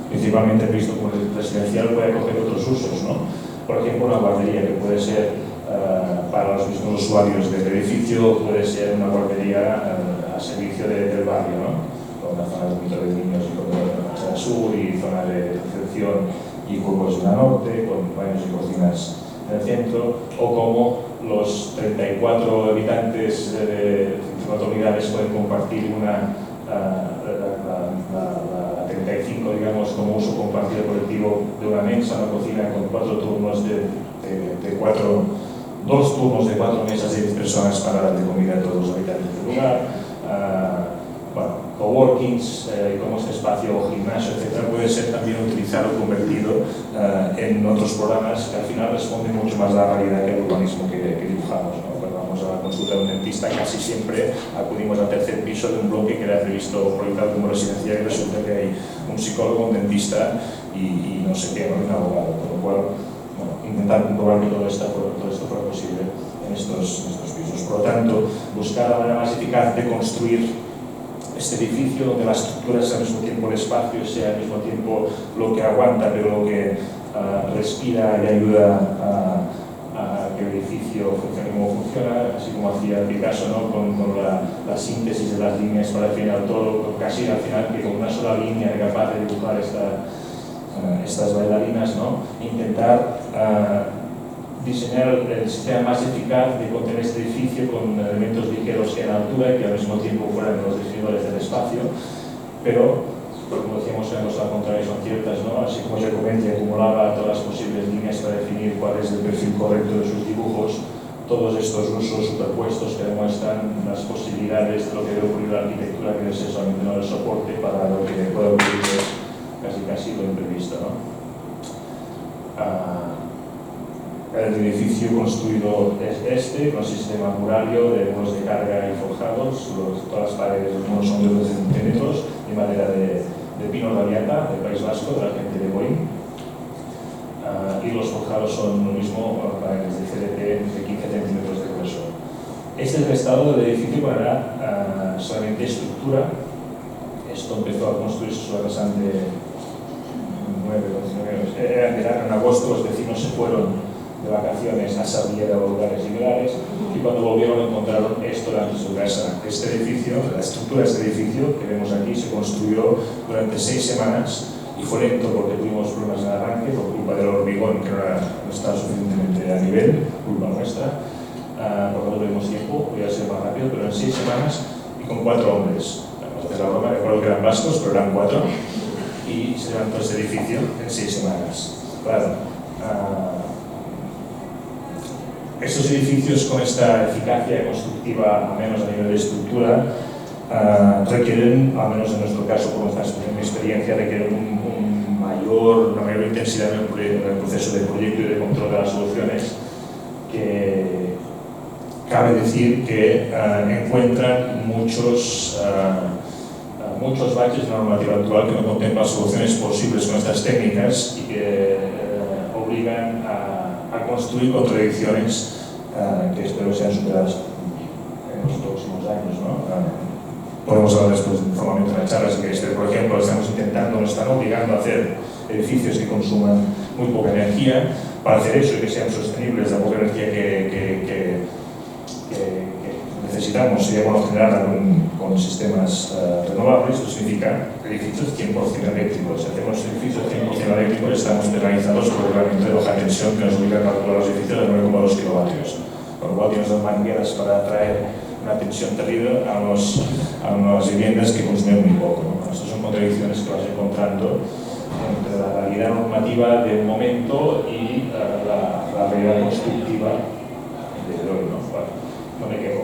principalmente visto como residencial puede acoger otros usos, ¿no? Por ejemplo, una guardería que puede ser para los mismos usuarios del edificio, puede ser una guardería a servicio del barrio, ¿no? Con una zona de dormitorio de niños y comedor en la fachada sur y zona de recepción y juegos en la norte, con baños y cocinas en el centro, o como los 34 habitantes de 34 unidades pueden compartir la 35, digamos, como uso compartido colectivo de una mesa, una cocina con 4 turnos dos turnos de 4 mesas de 10 personas para dar de comida a todos los habitantes del lugar. Coworkings, como este espacio o gimnasio, etc., puede ser también utilizado o convertido en otros programas que al final responden mucho más a la realidad que al urbanismo que dibujamos, ¿no? Cuando vamos a la consulta de un dentista, casi siempre acudimos al 3er piso de un bloque que era previsto proyectado como residencial y resulta que hay un psicólogo, un dentista y no sé qué, ¿no? Un abogado, con lo cual, bueno, intentar comprobar que todo esto fuera posible en estos pisos. Por lo tanto, buscar la manera más eficaz de construir este edificio donde la estructura sea al mismo tiempo el espacio, sea al mismo tiempo lo que aguanta, pero lo que respira y ayuda a que el edificio funcione como funciona, así como hacía Picasso, ¿no? con la síntesis de las líneas para definir todo, casi al final que con una sola línea era capaz de dibujar estas bailarinas, ¿no? Intentar diseñar el sistema más eficaz de contener este edificio con elementos ligeros en altura y que al mismo tiempo fueran los definidores del espacio, pero, como decíamos en la contradicción ciertas, ¿no? Así como Giacometti acumulaba todas las posibles líneas para definir cuál es el perfil correcto de sus dibujos, todos estos usos superpuestos que demuestran las posibilidades de lo que debe ocurrir en la arquitectura, que es solamente no el soporte para lo que puede ocurrir casi lo imprevisto, ¿no? El edificio construido es este, con sistema murario de muros de carga y forjados. Todas las paredes de los muros son de 12 centímetros, de madera de pino radiata, del País Vasco, de la gente de Boeing. Y los forjados son lo mismo, paredes de CLT de 15 centímetros de grueso. Este es el estado del edificio para solamente estructura. Esto empezó a construirse sobre rasante 9, era en agosto, los vecinos se fueron de vacaciones a Sarriera o lugares similares y cuando volvieron encontraron esto delante de su casa. Este edificio, la estructura de este edificio que vemos aquí se construyó durante 6 semanas y fue lento porque tuvimos problemas en el arranque por culpa del hormigón que no estaba suficientemente a nivel, culpa nuestra, porque no tuvimos tiempo, podía ser más rápido, pero en 6 semanas y con 4 hombres. Vamos a hacer la broma, recuerdo que eran vascos, pero eran 4 y se levantó este edificio en 6 semanas. Claro, estos edificios con esta eficacia constructiva, al menos a nivel de estructura, requieren, al menos en nuestro caso, por nuestra experiencia, requieren una mayor intensidad en el proceso de proyecto y de control de las soluciones, que cabe decir que encuentran muchos baches en la normativa actual que no contemplan soluciones posibles con estas técnicas y que obligan a construir contradicciones que espero sean superadas en los próximos años, ¿no? Podemos hablar después formalmente en la charla, si queréis, por ejemplo, estamos intentando, nos están obligando a hacer edificios que consuman muy poca energía. Para hacer eso y que sean sostenibles, la poca energía que necesitamos sería bueno generarla con sistemas renovables. Esto significa edificios 100% eléctricos. Si hacemos edificios 100% eléctricos, estamos penalizados por el reglamento de baja tensión que nos obliga a calcular los edificios de 9,2 kilovatios. Con lo cual tienes las mangueras para atraer una tensión terrible a unas viviendas que consumen muy poco, ¿no? Estas son contradicciones que vas encontrando entre la realidad normativa del momento y la realidad constructiva de hoy, ¿no? Bueno, no me quejo.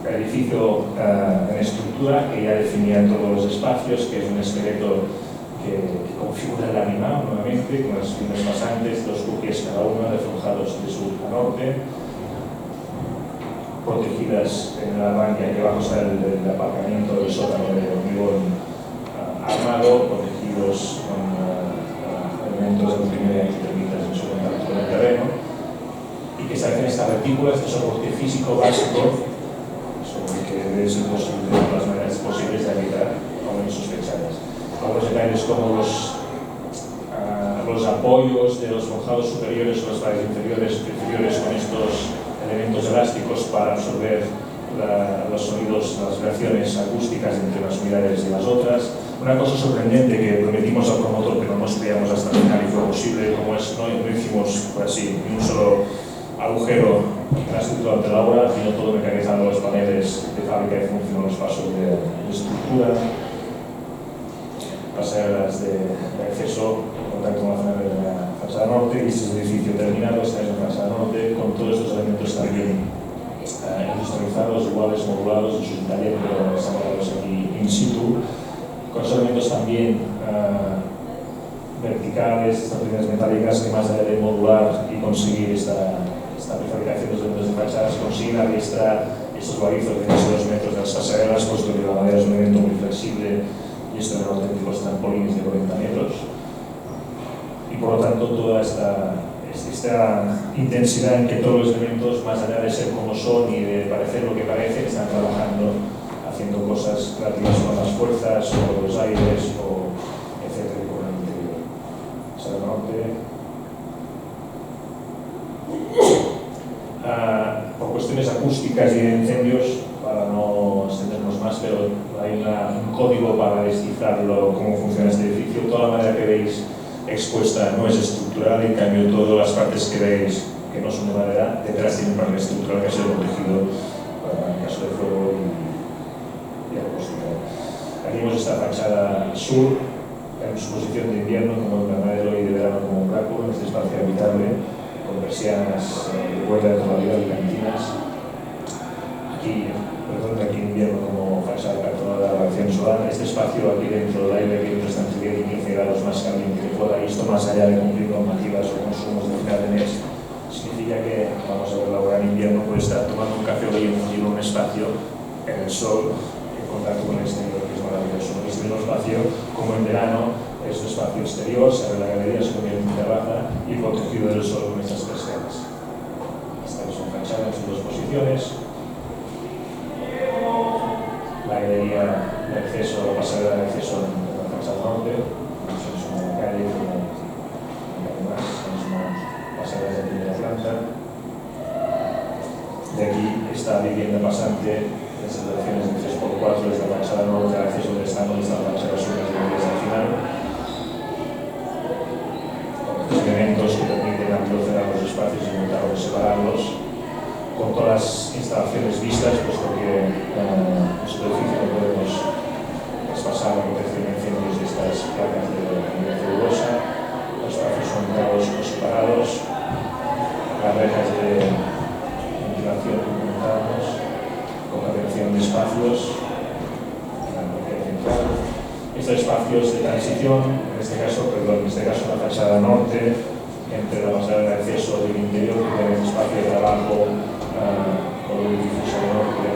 El edificio en estructura que ya definía todos los espacios, que es un esqueleto que configura el animal nuevamente, con las líneas pasantes, 2 buques cada uno, reforjados de sur a norte, protegidas en la banca, que abajo está el aparcamiento del sótano de hormigón armado, protegidos con elementos de multimedia que permitan en su contacto con el terreno, y que establecen esta retícula, este soporte físico básico sobre el que debe ser posible, de todas maneras posibles de evitar aún sospechadas. Algunos detalles como los apoyos de los forjados superiores o las paredes inferiores con estos elementos elásticos para absorber los sonidos, las vibraciones acústicas entre unas unidades y las otras. Una cosa sorprendente que prometimos al promotor, pero no nos creíamos hasta el final y fue posible, como es, no hicimos así, ni un solo agujero en la estructura ante la obra, sino todo mecanizando los paneles de fábrica y funcionando los pasos de estructura, pasarelas de acceso, contacto con la zona de la fachada norte, y este es el edificio terminado, esta es la fachada norte, con todos estos elementos también industrializados, iguales, modulados en su taller, pero elaborados aquí in situ, con esos elementos también verticales, estas líneas metálicas que más allá de modular y conseguir esta prefabricación de los elementos de fachadas, consiguen adiestrar estos barizos de casi 2 metros de las pasarelas, puesto que la madera es un elemento muy flexible y estos son auténticos trampolines de 40 metros. Y por lo tanto, toda esta intensidad en que todos los elementos, más allá de ser como son y de parecer lo que parecen, están trabajando, haciendo cosas relativas con las fuerzas o los aires, o etcétera, con el interior. Sala norte. Por cuestiones acústicas y de incendios, para no extendernos más, pero hay un código para descifrarlo, cómo funciona este edificio. Toda la manera que veis expuesta no es estructural, en cambio todas las partes que veis que no son de madera, detrás tienen parte estructural que ha sido protegido en caso de fuego y acústica. Aquí vemos esta fachada sur, en su posición de invierno como invernadero y de verano como un cálculo, en este espacio habitable, con persianas de puerta de toda la vida y cantinas. Aquí en invierno como fachada cartonada de la reacción solar, este espacio aquí dentro del aire que está entre 10 y 15 grados más caliente que fuera, y esto más allá de cumplir normativas o consumos de final de mes, significa que, vamos a ver, laborar en invierno puede estar tomando un café o leyendo un espacio en el sol, en contacto con el exterior, que es maravilloso. Este mismo espacio, como en verano, es un espacio exterior, se abre la galería, se convierte en terraza y protegido del sol con estas persianas. Esta es una fachada en sus dos posiciones. La galería de acceso, la pasarela de acceso en la fachada norte, es una calle como más, es una pasarela de primera planta. De aquí esta vivienda pasante, en situaciones de 3x4, es la fachada norte, el acceso del estado, y esta fachada sur de al final. Los elementos que permiten ampliar los espacios y montarlos, separarlos, con todas las instalaciones vistas, puesto que nuestro edificio no podemos traspasar la protección de incendios de estas placas de celulosa. Los espacios son montados o separados, las rejas de ventilación que comentamos, con la creación de espacios, estos espacios de transición, en este caso la fachada norte, entre la pasarela de acceso del interior, que tiene espacio de trabajo con el difuso norte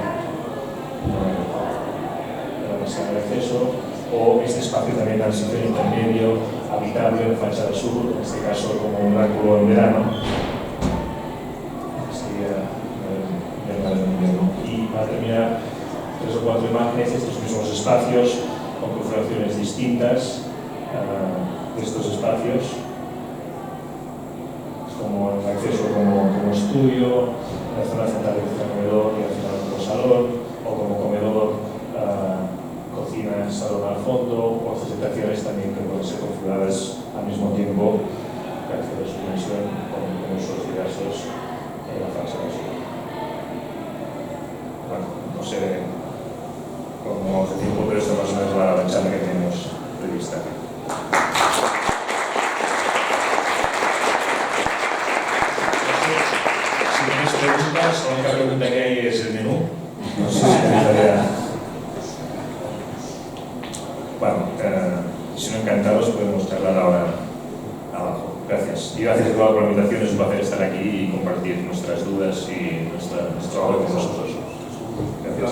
de la pasarela de acceso, o este espacio también de transición intermedio, habitable, de fachada sur, en este caso como un ángulo en verano, sería el invierno. Y para terminar, 3 o 4 imágenes de estos mismos espacios, con configuraciones distintas de estos espacios, como el acceso como estudio, la zona central de comedor y al final como salón, o como comedor, cocina, salón al fondo, o estas habitaciones también que pueden ser configuradas al mismo tiempo, gracias a su dimensión, con usos diversos en la fachada sur. Bueno, no sé como objetivo, pero esta más o menos la charla que tenemos prevista. Si tenéis preguntas, la única pregunta que hay es el menú. No sé si tenéis idea. Bueno, si no, encantados, podemos charlar ahora abajo. Gracias. Y gracias a todos por la invitación. Es un placer estar aquí y compartir nuestras dudas y nuestro trabajo con vosotros. Gracias.